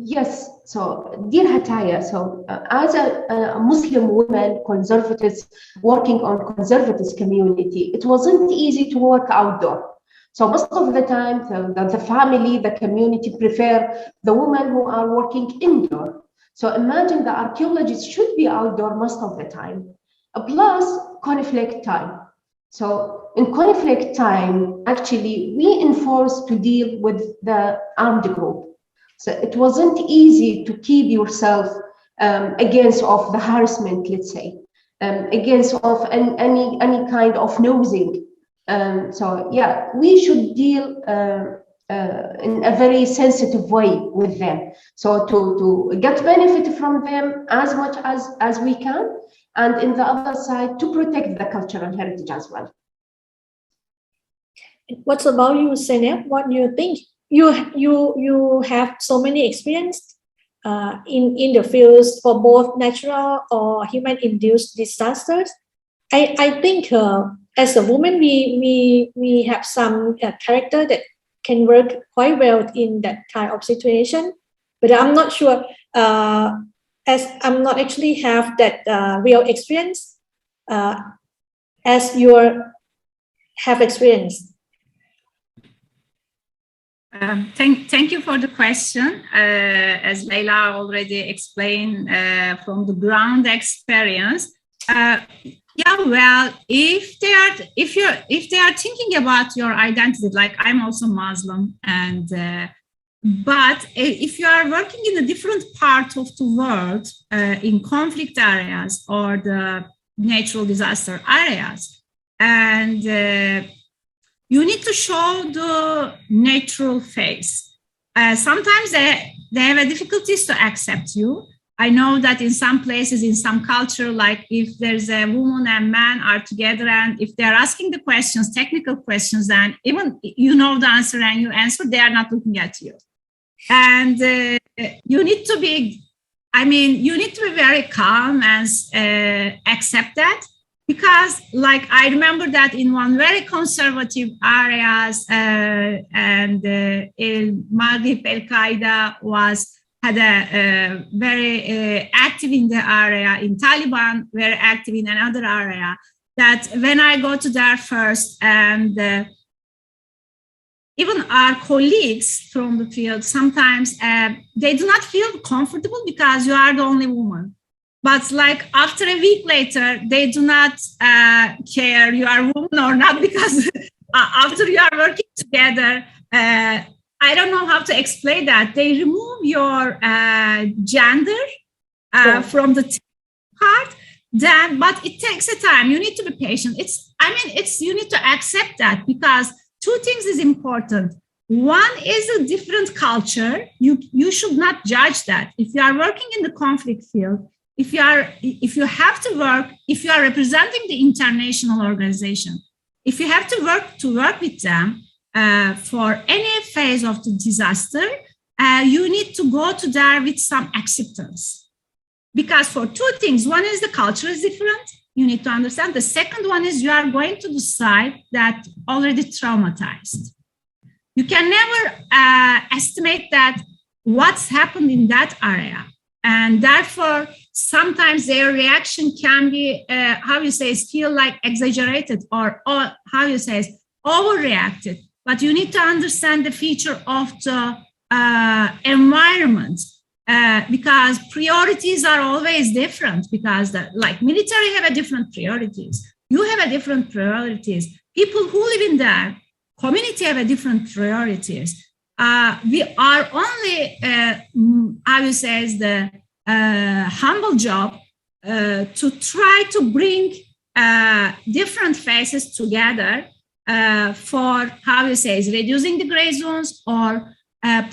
Yes, so dear Hataya, so as a Muslim woman, conservatives working on conservative community, it wasn't easy to work outdoor. So most of the time, the family, the community prefer the women who are working indoor. So imagine the archaeologists should be outdoor most of the time, plus conflict time. So in conflict time, actually, we enforced to deal with the armed group. So it wasn't easy to keep yourself against of the harassment, let's say, against of any kind of nosing. So yeah, we should deal in a very sensitive way with them. So to get benefit from them as much as we can, and in the other side to protect the cultural heritage as well. What's about you, Synopsis? What do you think? You have so many experience in the fields for both natural or human-induced disasters. I think as a woman, we have some character that can work quite well in that kind of situation. But I'm not sure, as I'm not actually have that real experience as you have experienced. Thank you for the question. As Leila already explained from the ground experience, yeah, well, if they are thinking about your identity, like I'm also Muslim, and but if you are working in a different part of the world, in conflict areas or the natural disaster areas, and you need to show the natural face. Sometimes they have a difficulties to accept you. I know that in some places, in some culture, like if there's a woman and man are together, and if they're asking the questions, technical questions, then even you know the answer and you answer, they are not looking at you. And you need to be, you need to be very calm and accept that. Because, like, I remember that in one very conservative areas, and in Maghreb, Al-Qaeda had a very active in the area, in Taliban, very active in another area, that when I go to there first, and even our colleagues from the field, sometimes they do not feel comfortable because you are the only woman. But like after a week later, they do not care you are a woman or not, because after you are working together, I don't know how to explain that. They remove your gender from the part, then, but it takes a time. You need to be patient. You need to accept that, because two things is important. One is a different culture. You should not judge that. If you are working in the conflict field, if you have to work, if you are representing the international organization, if you have to work with them for any phase of the disaster, you need to go to there with some acceptance. Because for two things, one is the culture is different. You need to understand. The second one is you are going to the site that already traumatized. You can never estimate that what's happened in that area. And therefore, sometimes their reaction can be, feel like exaggerated or overreacted. But you need to understand the feature of the environment, because priorities are always different, because military have a different priorities. You have a different priorities. People who live in there, community have a different priorities. We are only, the humble job to try to bring different faces together for, reducing the gray zones or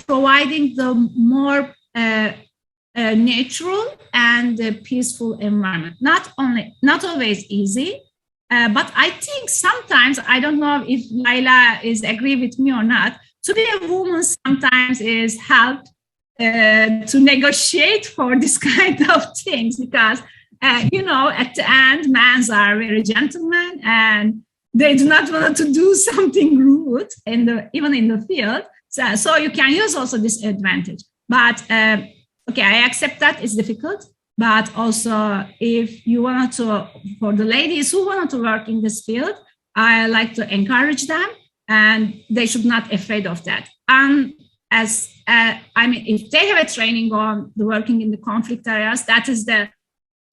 providing the more natural and peaceful environment. Not always easy, but I think sometimes, I don't know if Laila is agree with me or not, to be a woman sometimes is help to negotiate for this kind of things, because you know, at the end, men are very gentlemen and they do not want to do something rude even in the field. So you can use also this advantage. But okay, I accept that it's difficult. But also, if you want to, for the ladies who want to work in this field, I like to encourage them, and they should not be afraid of that. I mean, if they have a training on the working in the conflict areas, that is the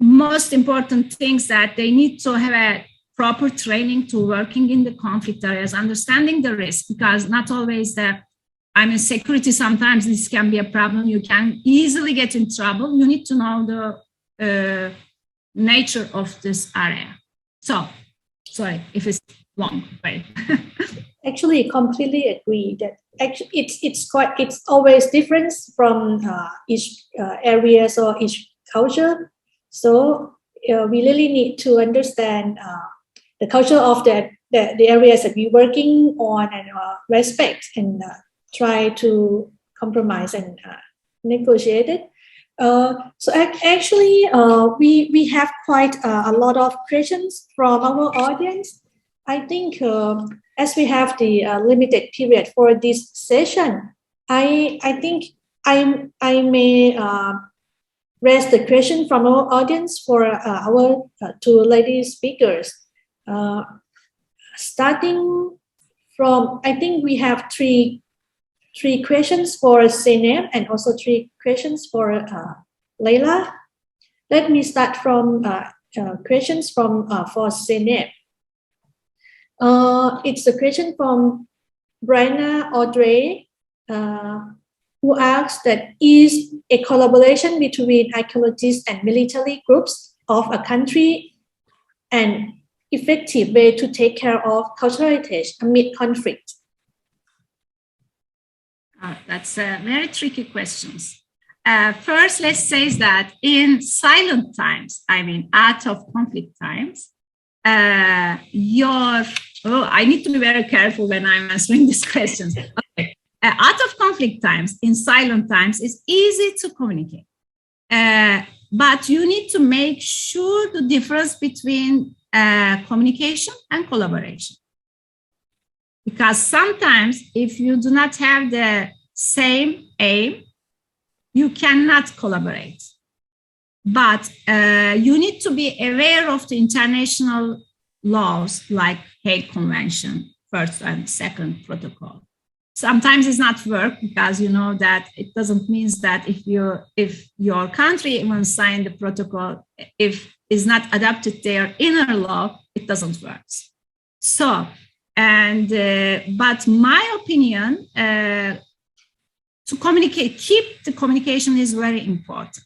most important things, that they need to have a proper training to working in the conflict areas, understanding the risk, because not always security, sometimes this can be a problem. You can easily get in trouble. You need to know the nature of this area. So, sorry if it's long, right? Actually, completely agree that actually it's always different from each areas or each culture. So we really need to understand the culture of the areas that we're working on, and respect and try to compromise and negotiate it. So actually, we have quite a lot of questions from our audience. I think as we have the limited period for this session, I think I may raise the question from our audience for our two lady speakers. Starting from, I think we have three questions for Zeynep and also three questions for Leila. Let me start from questions from for Zeynep. It's a question from Brianna Audrey, who asks that is a collaboration between archaeologists and military groups of a country an effective way to take care of cultural heritage amid conflict? That's a very tricky questions. First, let's say that in silent times, I mean, out of conflict times, I need to be very careful when I'm answering these questions. Okay. Out of conflict times, in silent times, it's easy to communicate. But you need to make sure the difference between communication and collaboration. Because sometimes if you do not have the same aim, you cannot collaborate. But you need to be aware of the international laws like Hague Convention, first and second protocol. Sometimes it's not work, because you know that it doesn't mean that if your country even signed the protocol, if it's not adapted their inner law, it doesn't work. So, but my opinion, to communicate, keep the communication is very important.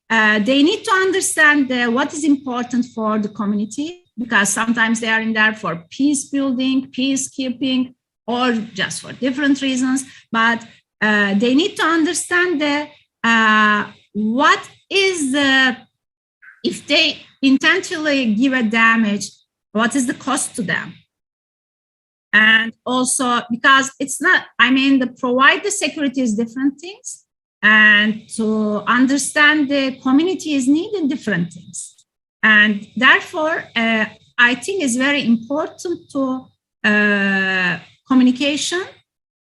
They need to understand what is important for the community, because sometimes they are in there for peace building, peacekeeping, or just for different reasons. But they need to understand what is if they intentionally give a damage, what is the cost to them? And also, because it's not, I mean, the provide the security is different things, and to understand the community is needed different things. And therefore, I think it's very important to communication,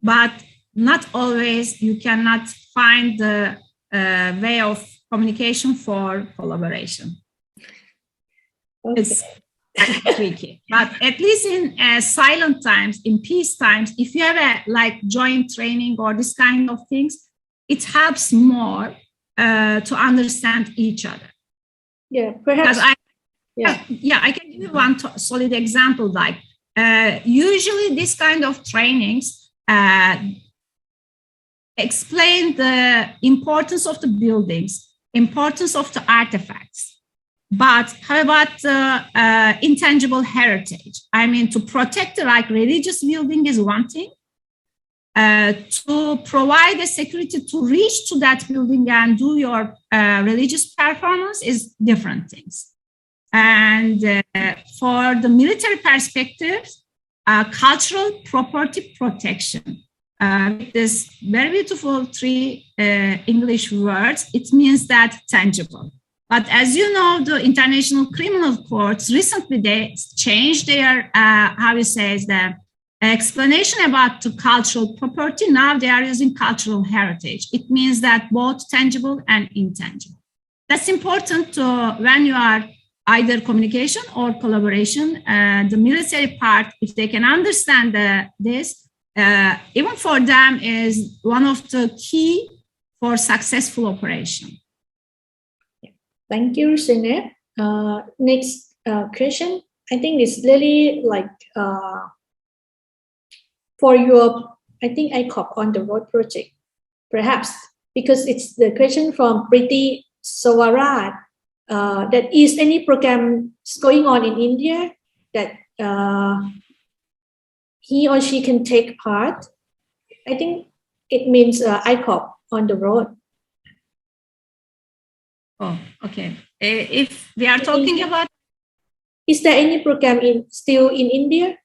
but not always you cannot find the way of communication for collaboration. Okay. It's tricky, but at least in silent times, in peace times, if you have a like joint training or this kind of things, it helps more to understand each other. Yeah, perhaps. I can give you one solid example. Like usually, this kind of trainings explain the importance of the buildings, importance of the artifacts. But how about intangible heritage? I mean, to protect the like religious building is one thing. To provide the security to reach to that building and do your religious performance is different things. And for the military perspective, cultural property protection with this very beautiful three English words. It means that tangible. But as you know, the International Criminal Courts recently they changed their the explanation about the cultural property. Now they are using cultural heritage. It means that both tangible and intangible. That's important when you are either communication or collaboration. The military part, if they can understand this, even for them is one of the key for successful operation. Thank you, Synep. Next question. I think it's really like for your, I think ICOP on the road project, perhaps, because it's the question from Priti Sawarat. That is any program going on in India that he or she can take part? I think it means ICOP on the road. Oh, okay. If we are talking about... Is there any program still in India?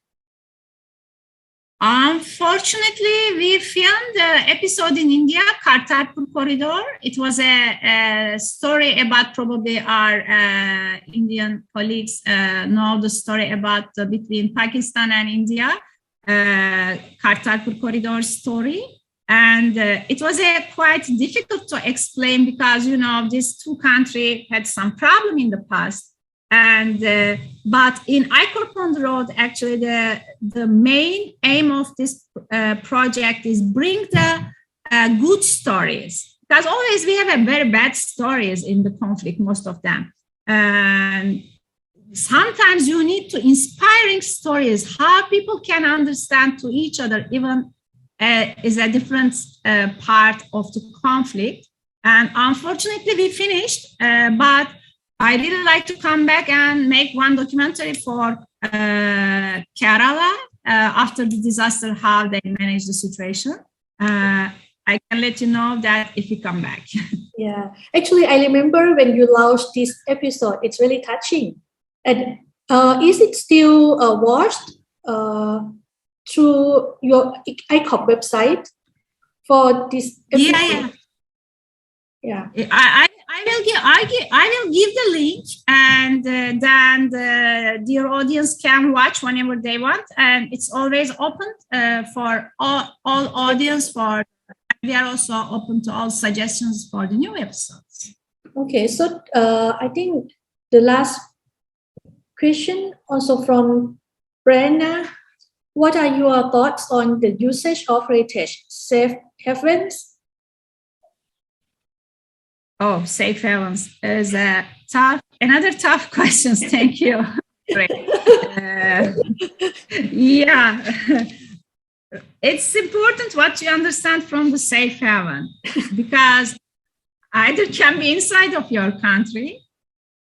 Unfortunately, we filmed the episode in India, Kartarpur Corridor. It was a story about probably our Indian colleagues know the story about between Pakistan and India, Kartarpur Corridor story. And it was quite difficult to explain because, you know, these two countries had some problem in the past. And but in ICOP on the road, actually, the main aim of this project is bring the good stories, because always we have a very bad stories in the conflict, most of them. And sometimes you need to inspiring stories, how people can understand to each other, even is a different part of the conflict. And unfortunately, we finished, but I really like to come back and make one documentary for Kerala after the disaster, how they manage the situation. I can let you know that if you come back. Yeah, actually, I remember when you launched this episode, it's really touching. And is it still watched through your ICOP website for this episode? Yeah. I will give the link, and then the dear audience can watch whenever they want, and it's always open for all audience. We are also open to all suggestions for the new episodes. Okay, so I think the last question also from Brenna. What are your thoughts on the usage of heritage safe havens? Oh, safe havens is another tough questions. Thank you. Great. Yeah, it's important what you understand from the safe haven, because either can be inside of your country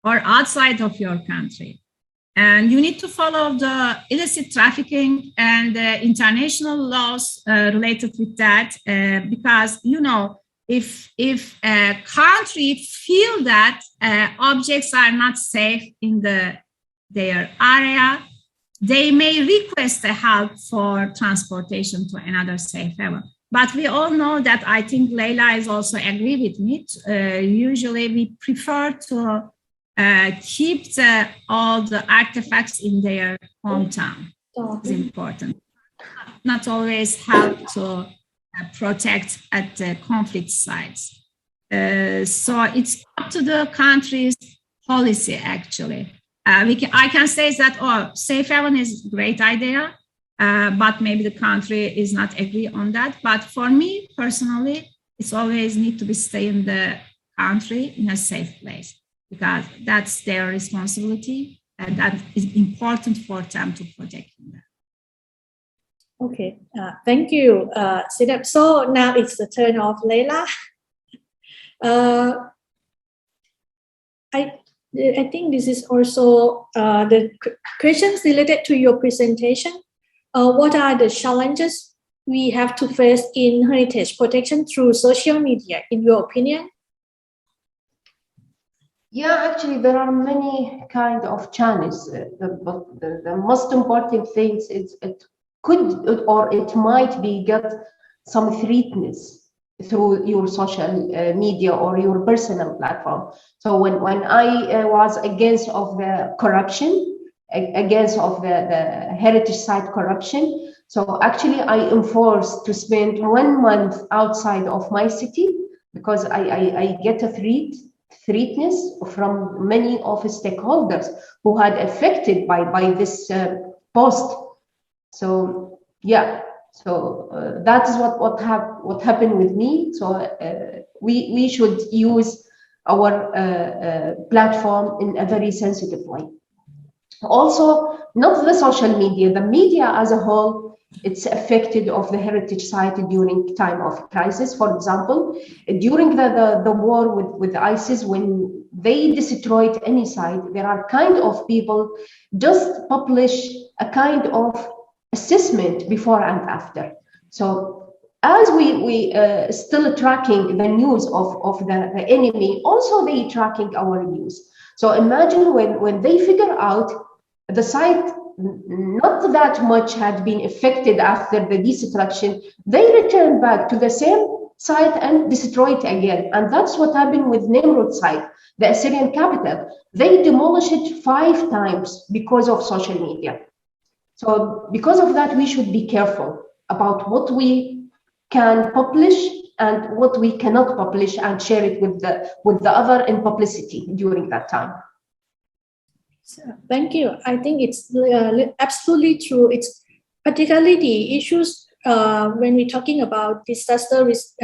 or outside of your country. And you need to follow the illicit trafficking and international laws related with that, because, you know, if a country feel that objects are not safe in their area, they may request the help for transportation to another safe haven. But we all know that, I think Leila is also agree with me. Usually we prefer to keep all the artifacts in their hometown. It's important. Not always help to protect at the conflict sites. So it's up to the country's policy, actually. I can say that, safe haven is a great idea, but maybe the country is not agree on that. But for me personally, it's always need to be stay in the country in a safe place, because that's their responsibility, and that is important for them to protect them. Okay, thank you, Synep. So now it's the turn of Leila. I think this is also the questions related to your presentation. What are the challenges we have to face in heritage protection through social media, in your opinion? Yeah, actually, there are many kind of challenges. The most important things is it could or it might be get some threatness through your social media or your personal platform. So when I was against of the corruption, against of the heritage site corruption, so actually I enforced to spend 1 month outside of my city because I get a threatness from many of the stakeholders who had affected by this post. So yeah, so that is what happened with me. So we should use our platform in a very sensitive way. Also, not the social media, the media as a whole, it's affected of the heritage site during time of crisis. For example, during the war with ISIS, when they destroyed any site, there are kind of people just publish a kind of assessment before and after. So as we still tracking the news of the enemy, also they tracking our news. So imagine when they figure out the site not that much had been affected after the destruction, they return back to the same site and destroy it again. And that's what happened with Nimrud site, the Assyrian capital. They demolished it 5 times because of social media. So because of that, we should be careful about what we can publish and what we cannot publish and share it with the other in publicity during that time. So, thank you. I think it's absolutely true. It's particularly the issues when we're talking about disaster risk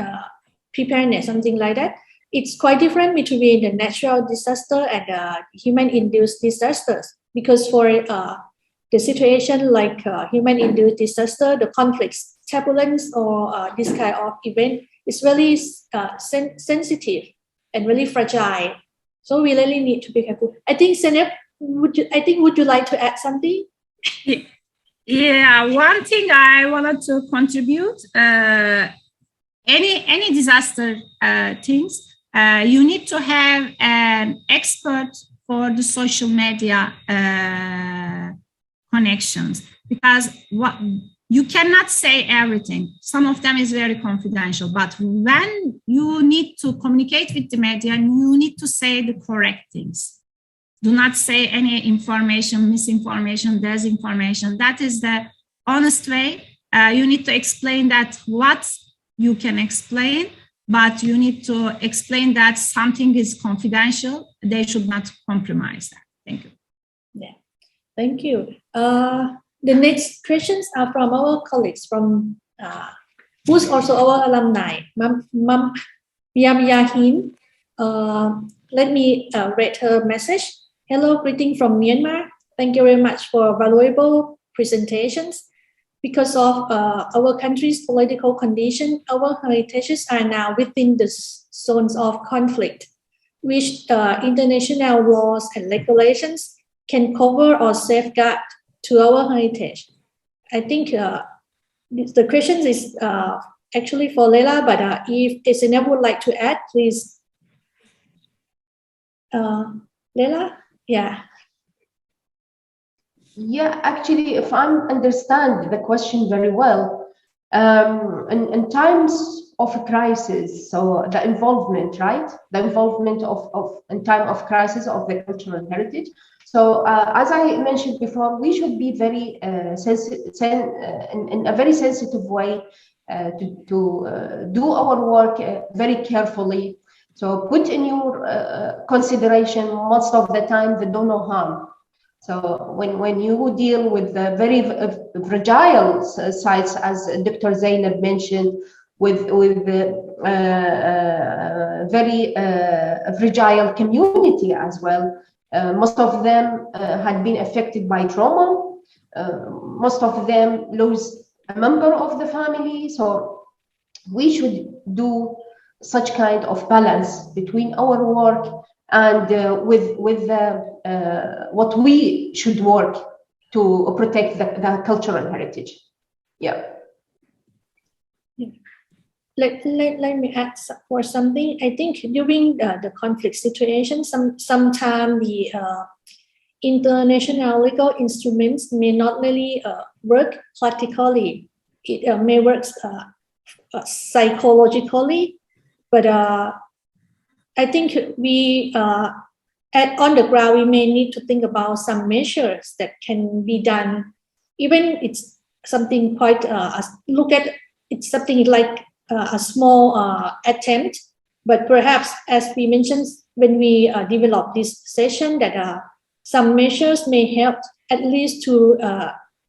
preparedness, something like that. It's quite different between the natural disaster and human-induced disasters. Because for the situation like human-induced disaster, the conflicts, turbulence, or this kind of event is really sensitive and really fragile. So we really need to be careful. I think, Synopsis, would you like to add something? Yeah, one thing I wanted to contribute, any disaster things, you need to have an expert for the social media connections, because you cannot say everything. Some of them is very confidential, but when you need to communicate with the media, you need to say the correct things. Do not say any information, misinformation, disinformation. That is the honest way. You need to explain that what you can explain, but you need to explain that something is confidential. They should not compromise that. Thank you. Yeah, thank you. The next questions are from our colleagues from who's also our alumni, Mam Yahin. Let me read her message. Hello, greeting from Myanmar. Thank you very much for valuable presentations. Because of our country's political condition, our heritages are now within the zones of conflict, which international laws and regulations can cover or safeguard to our heritage. I think the question is actually for Leila, but if Synopsis would like to add, please. Leila? Yeah. Yeah, actually, if I understand the question very well, in times of crisis, so the involvement, right? The involvement in time of crisis of the cultural heritage. So as I mentioned before, we should be very in a very sensitive way to do our work very carefully. So put in your consideration most of the time the do no harm. So when you deal with the very fragile sites, as Dr. Zainab mentioned, with very fragile community as well, most of them had been affected by trauma. Most of them lose a member of the family. So we should do such kind of balance between our work and with what we should work to protect the cultural heritage. Yeah. Let me add for something. I think during the conflict situation, sometimes the international legal instruments may not really work practically. It may work psychologically, but I think we on the ground we may need to think about some measures that can be done, even it's something quite look at it's something like a small attempt, but perhaps as we mentioned when we develop this session, that some measures may help at least to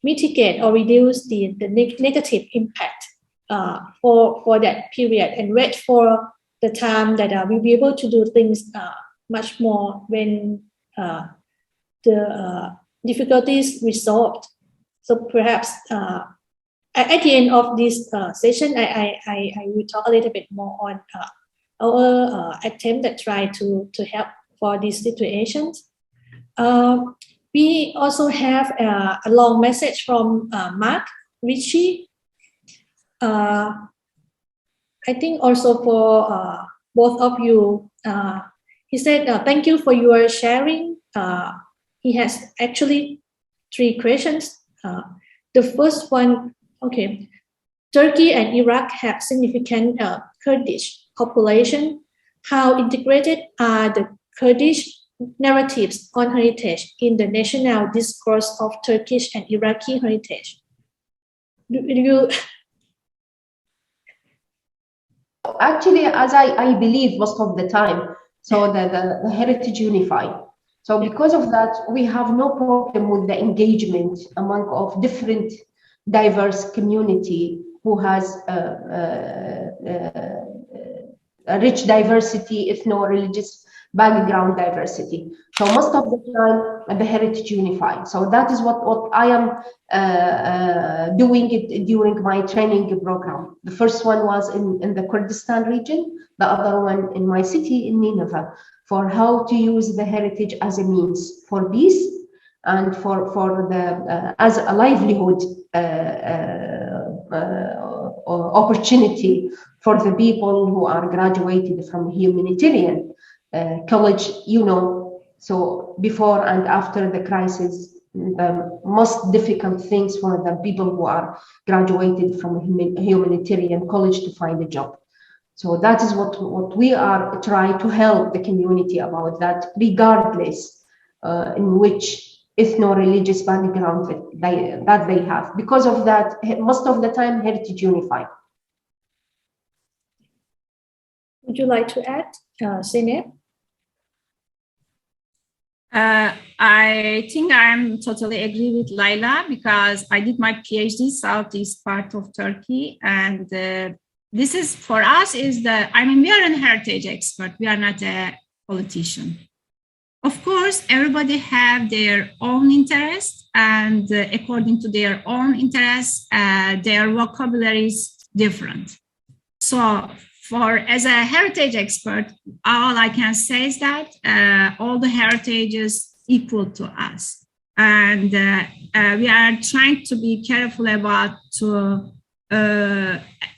mitigate or reduce the negative impact for that period, and wait for the time that we'll be able to do things much more when the difficulties resolved. So perhaps at the end of this session, I will talk a little bit more on our attempt that try to help for these situations. We also have a long message from Mark Ritchie. I think also for both of you, he said, thank you for your sharing. He has actually 3 questions. The first one, okay, Turkey and Iraq have significant Kurdish population. How integrated are the Kurdish narratives on heritage in the national discourse of Turkish and Iraqi heritage? Actually, as I believe most of the time, so the heritage unify. So because of that, we have no problem with the engagement among of different diverse community who has a rich diversity, ethno-religious background diversity. So most of the time, the heritage unify. So that is what I am doing it during my training program. The first one was in the Kurdistan region, the other one in my city in Nineveh, for how to use the heritage as a means for peace and for the as a livelihood opportunity for the people who are graduated from humanitarian college, you know. So before and after the crisis, the most difficult things for the people who are graduated from a humanitarian college to find a job. So that is what we are trying to help the community about, that regardless in which ethno-religious background that they have. Because of that, most of the time, heritage unified. Would you like to add, Zeynep? I think I'm totally agree with Laila, because I did my PhD southeast part of Turkey, and this is for us is the, I mean, we are a heritage expert. We are not a politician. Of course, everybody have their own interests, and according to their own interests, their vocabulary is different. So as a heritage expert, all I can say is that all the heritage is equal to us. And we are trying to be careful about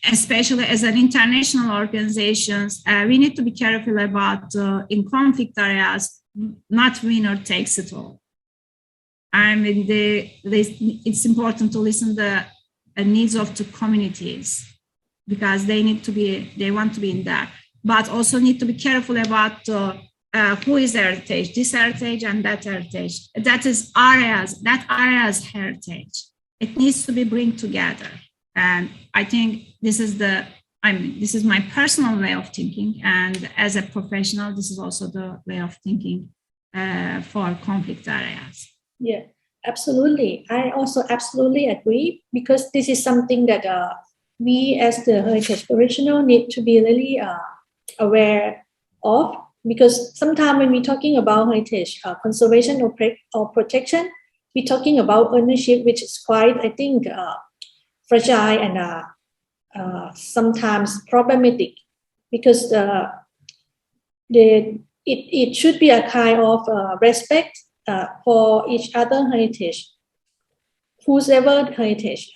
especially as an international organizations, we need to be careful about in conflict areas, not winner takes it all. I mean, it's important to listen to the needs of the communities, because they want to be in that, but also need to be careful about who is heritage, this heritage and that heritage. That area's heritage. It needs to be bring together. And I think this is my personal way of thinking. And as a professional, this is also the way of thinking for conflict areas. Yeah, absolutely. I also absolutely agree, because this is something that we as the heritage professional need to be really aware of, because sometimes when we're talking about heritage conservation or protection, we're talking about ownership, which is quite, I think, fragile and sometimes problematic, because it should be a kind of respect for each other heritage, whoever heritage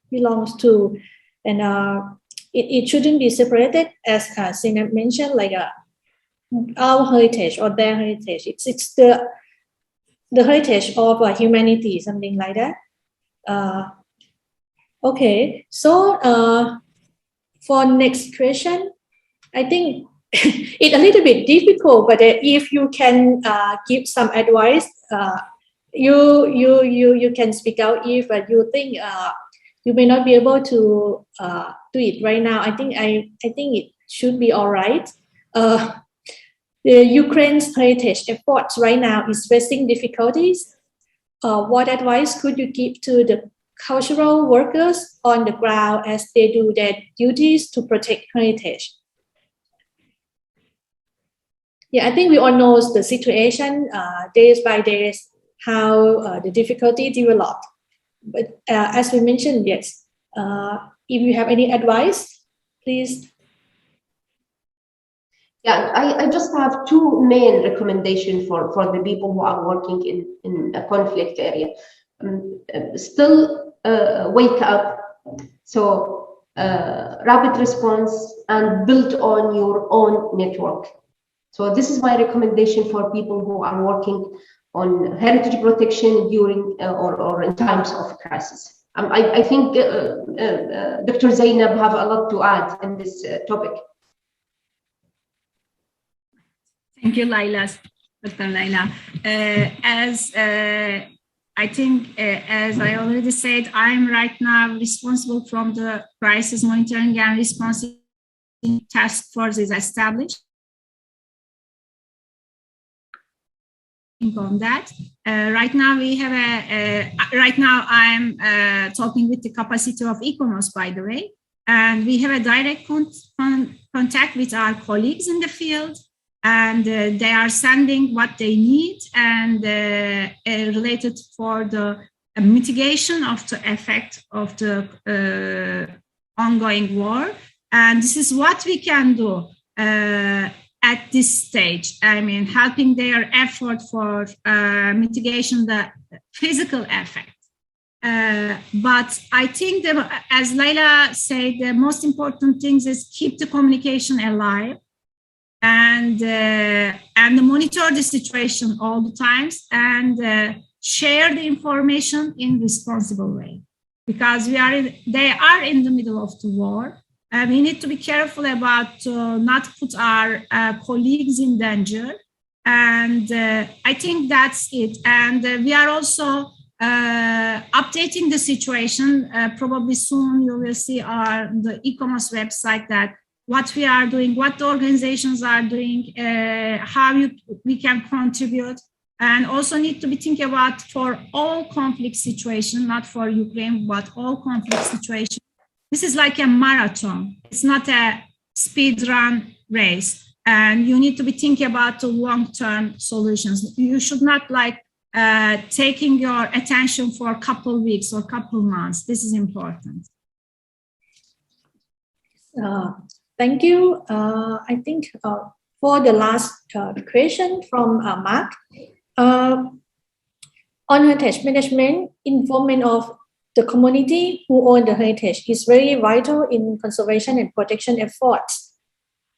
belongs to, and it shouldn't be separated, as Zeynep mentioned, like our heritage or their heritage. It's the heritage of humanity, something like that. Okay, so For next question, I think it's a little bit difficult, but if you can give some advice, you can speak out if you think you may not be able to do it right now. I think it should be all right. The Ukraine's heritage efforts right now is facing difficulties. What advice could you give to the cultural workers on the ground as they do their duties to protect heritage? Yeah, I think we all know the situation days by days, how the difficulty developed. But as we mentioned, yes, if you have any advice, please. Yeah, I just have two main recommendations for the people who are working in a conflict area. Still wake up, so rapid response and build on your own network. So this is my recommendation for people who are working on heritage protection during or in times of crisis. I think Dr. Zainab have a lot to add in this topic. Thank you, Laila, Dr. Laila. I think, as I already said, I'm right now responsible from the crisis monitoring and response task force is established. On that, right now we have right now I'm talking with the capacity of e-commerce, by the way, and we have a direct contact with our colleagues in the field, and they are sending what they need and related for the mitigation of the effect of the ongoing war. And this is what we can do at this stage. I mean, helping their effort for mitigation the physical effect. But I think that, as Laila said, the most important thing is keep the communication alive and monitor the situation all the times and share the information in responsible way, because they are in the middle of the war. We need to be careful about not put our colleagues in danger. And I think that's it. And we are also updating the situation. Probably soon you will see the e-commerce website that what we are doing, what the organizations are doing, how we can contribute. And also need to be thinking about for all conflict situations, not for Ukraine, but all conflict situations. This is like a marathon. It's not a speed run race. And you need to be thinking about the long-term solutions. You should not like taking your attention for a couple of weeks or a couple of months. This is important. Thank you. I think for the last question from Mark, on heritage management, involvement of the community who own the heritage is very vital in conservation and protection efforts.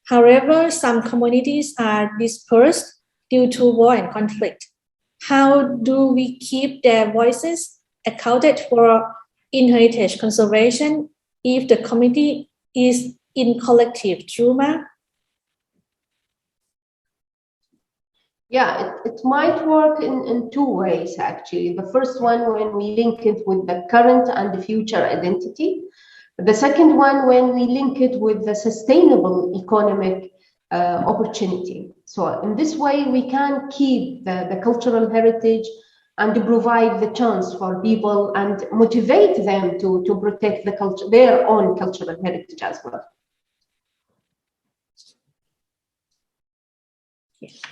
However, some communities are dispersed due to war and conflict. How do we keep their voices accounted for in heritage conservation if the community is in collective trauma? Yeah, it might work in two ways, actually. The first one, when we link it with the current and the future identity. The second one, when we link it with the sustainable economic opportunity. So in this way, we can keep the cultural heritage and to provide the chance for people and motivate them to protect the culture, their own cultural heritage as well. Yes.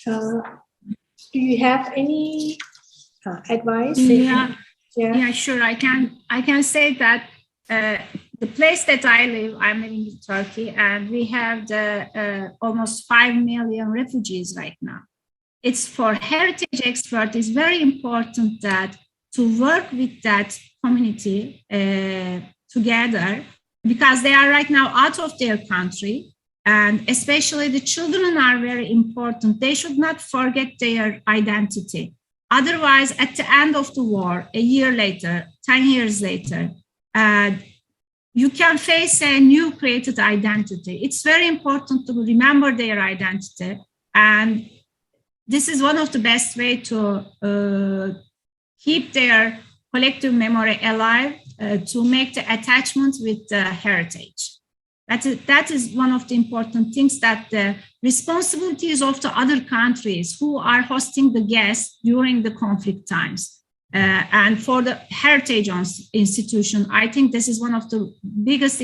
Do you have any advice? Yeah, sure. I can say that the place that I live, I'm living in Turkey, and we have almost 5 million refugees right now. It's for heritage experts. It's very important that to work with that community together, because they are right now out of their country. And especially the children are very important. They should not forget their identity. Otherwise, at the end of the war, a year later, 10 years later, you can face a new created identity. It's very important to remember their identity. And this is one of the best way to keep their collective memory alive, to make the attachment with the heritage. That is one of the important things, that the responsibilities of the other countries who are hosting the guests during the conflict times. And for the heritage institution, I think this is one of the biggest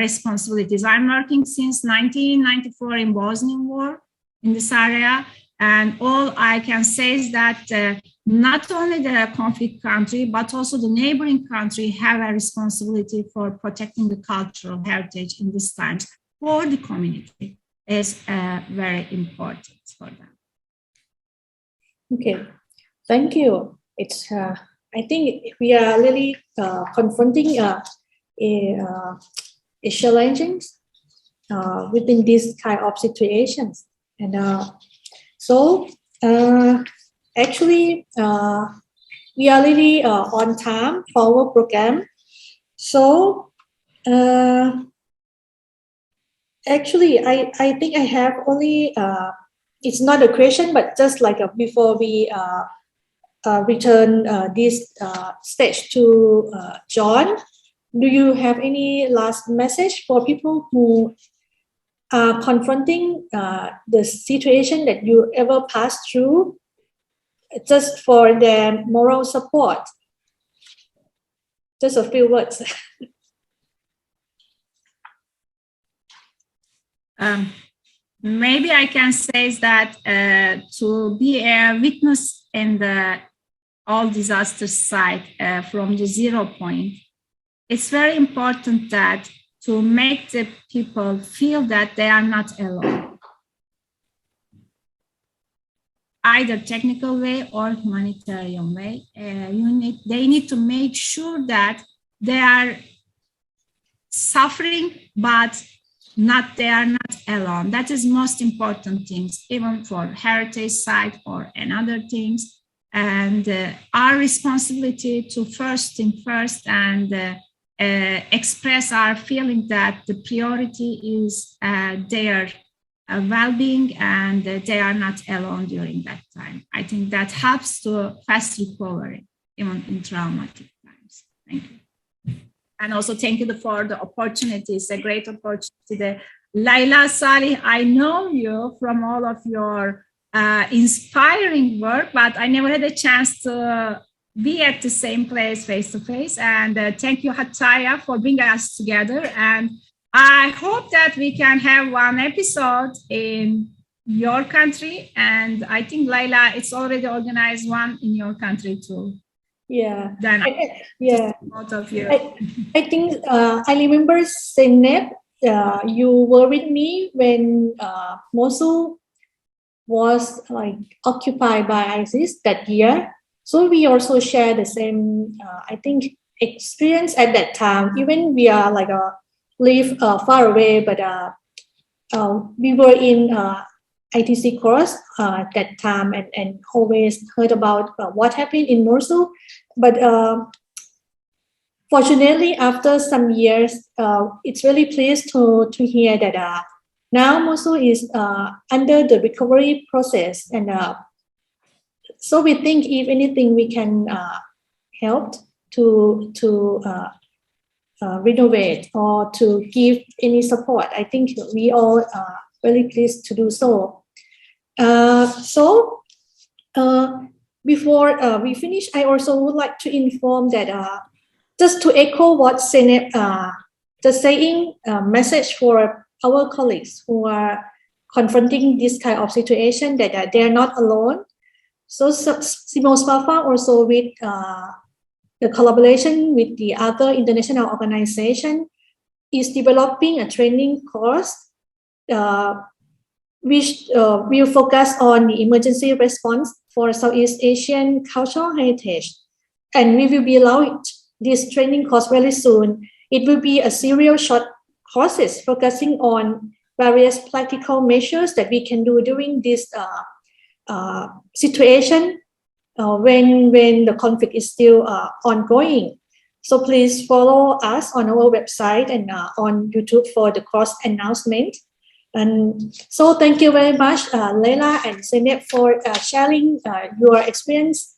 responsibilities. I'm working since 1994 in Bosnian War in this area. And all I can say is that not only the conflict country, but also the neighboring country have a responsibility for protecting the cultural heritage in this time for the community. Is very important for them. Okay, thank you. It's I think we are really confronting a challenging within this kind of situations, and so actually we are really on time for our program. So actually I think I have only it's not a question, but just like before we return this stage to John, do you have any last message for people who are confronting the situation that you ever passed through, just for their moral support? Just a few words. Maybe I can say that to be a witness in the all disaster site from the 0 point, it's very important that to make the people feel that they are not alone, either technical way or humanitarian way. They need to make sure that they are suffering, but they are not alone. That is most important things, even for heritage site or another things. And our responsibility to first and express our feeling that the priority is their well-being, and they are not alone during that time. I think that helps to fast recovery, even in traumatic times. Thank you. And also thank you for the opportunity. It's a great opportunity. Laila, Salih, I know you from all of your inspiring work, but I never had a chance to be at the same place face to face. And thank you, Hataya, for bringing us together. And I hope that we can have one episode in your country. And I think, Laila, it's already organized one in your country too. Yeah. Then both of you. I think I remember Zeynep, you were with me when Mosul was like occupied by ISIS that year. So we also share the same, I think, experience at that time. Even we are like live far away, but we were in ITC course at that time, and always heard about what happened in Mosul. But fortunately, after some years, it's really pleased to hear that now Mosul is under the recovery process, and so we think if anything we can help to renovate or to give any support. I think we all are really pleased to do so. Before we finish, I also would like to inform that just to echo what Zeynep just saying, message for our colleagues who are confronting this kind of situation, that they are not alone. So SEAMEO SPAFA also with the collaboration with the other international organization is developing a training course which will focus on the emergency response for Southeast Asian cultural heritage. And we will be launching this training course very soon. It will be a series of short courses focusing on various practical measures that we can do during this situation when the conflict is still ongoing. So please follow us on our website and on YouTube for the course announcement. And so thank you very much, Leila and Zeynep, for sharing your experience.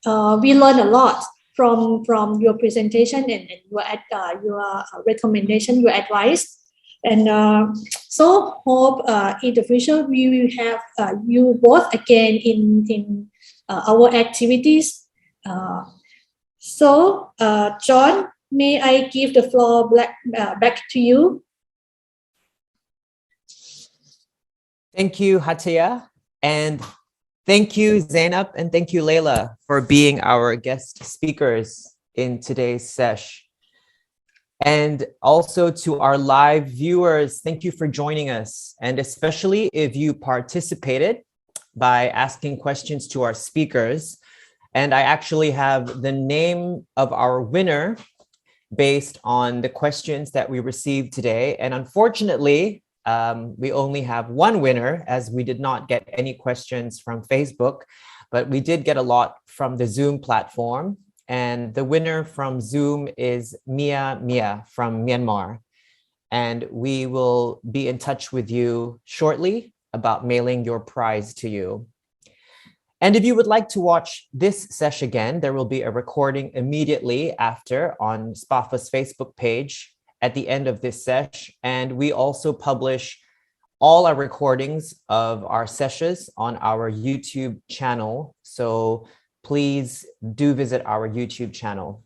We learned a lot from your presentation and your recommendation, your advice. And so hope in the future we will have you both again in our activities. So John, may I give the floor back to you? Thank you, Hatia. And thank you, Zainab, and thank you, Leila, for being our guest speakers in today's sesh. And also to our live viewers, thank you for joining us. And especially if you participated by asking questions to our speakers. And I actually have the name of our winner based on the questions that we received today. And unfortunately, we only have one winner, as we did not get any questions from Facebook, but we did get a lot from the Zoom platform. And the winner from Zoom is Mia from Myanmar. And we will be in touch with you shortly about mailing your prize to you. And if you would like to watch this sesh again, there will be a recording immediately after on SPAFA's Facebook page at the end of this sesh. And we also publish all our recordings of our sessions on our YouTube channel. So please do visit our YouTube channel.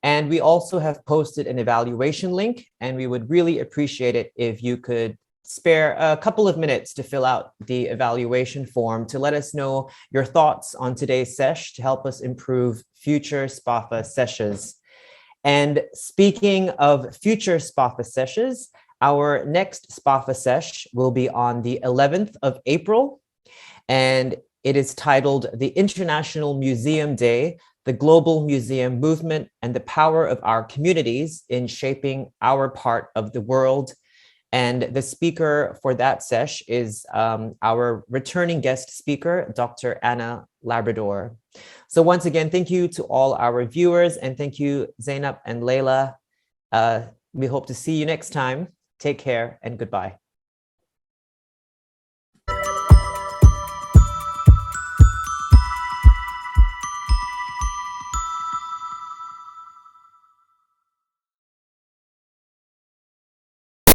And we also have posted an evaluation link, and we would really appreciate it if you could spare a couple of minutes to fill out the evaluation form to let us know your thoughts on today's sesh to help us improve future SPAFA sessions. And speaking of future SPAFA sessions, our next SPAFA sesh will be on the 11th of April, and it is titled The International Museum Day, the Global Museum Movement and the Power of Our Communities in Shaping Our Part of the World. And the speaker for that sesh is our returning guest speaker, Dr. Anna Labrador. So once again, thank you to all our viewers, and thank you, Zainab and Leila. We hope to see you next time. Take care and goodbye.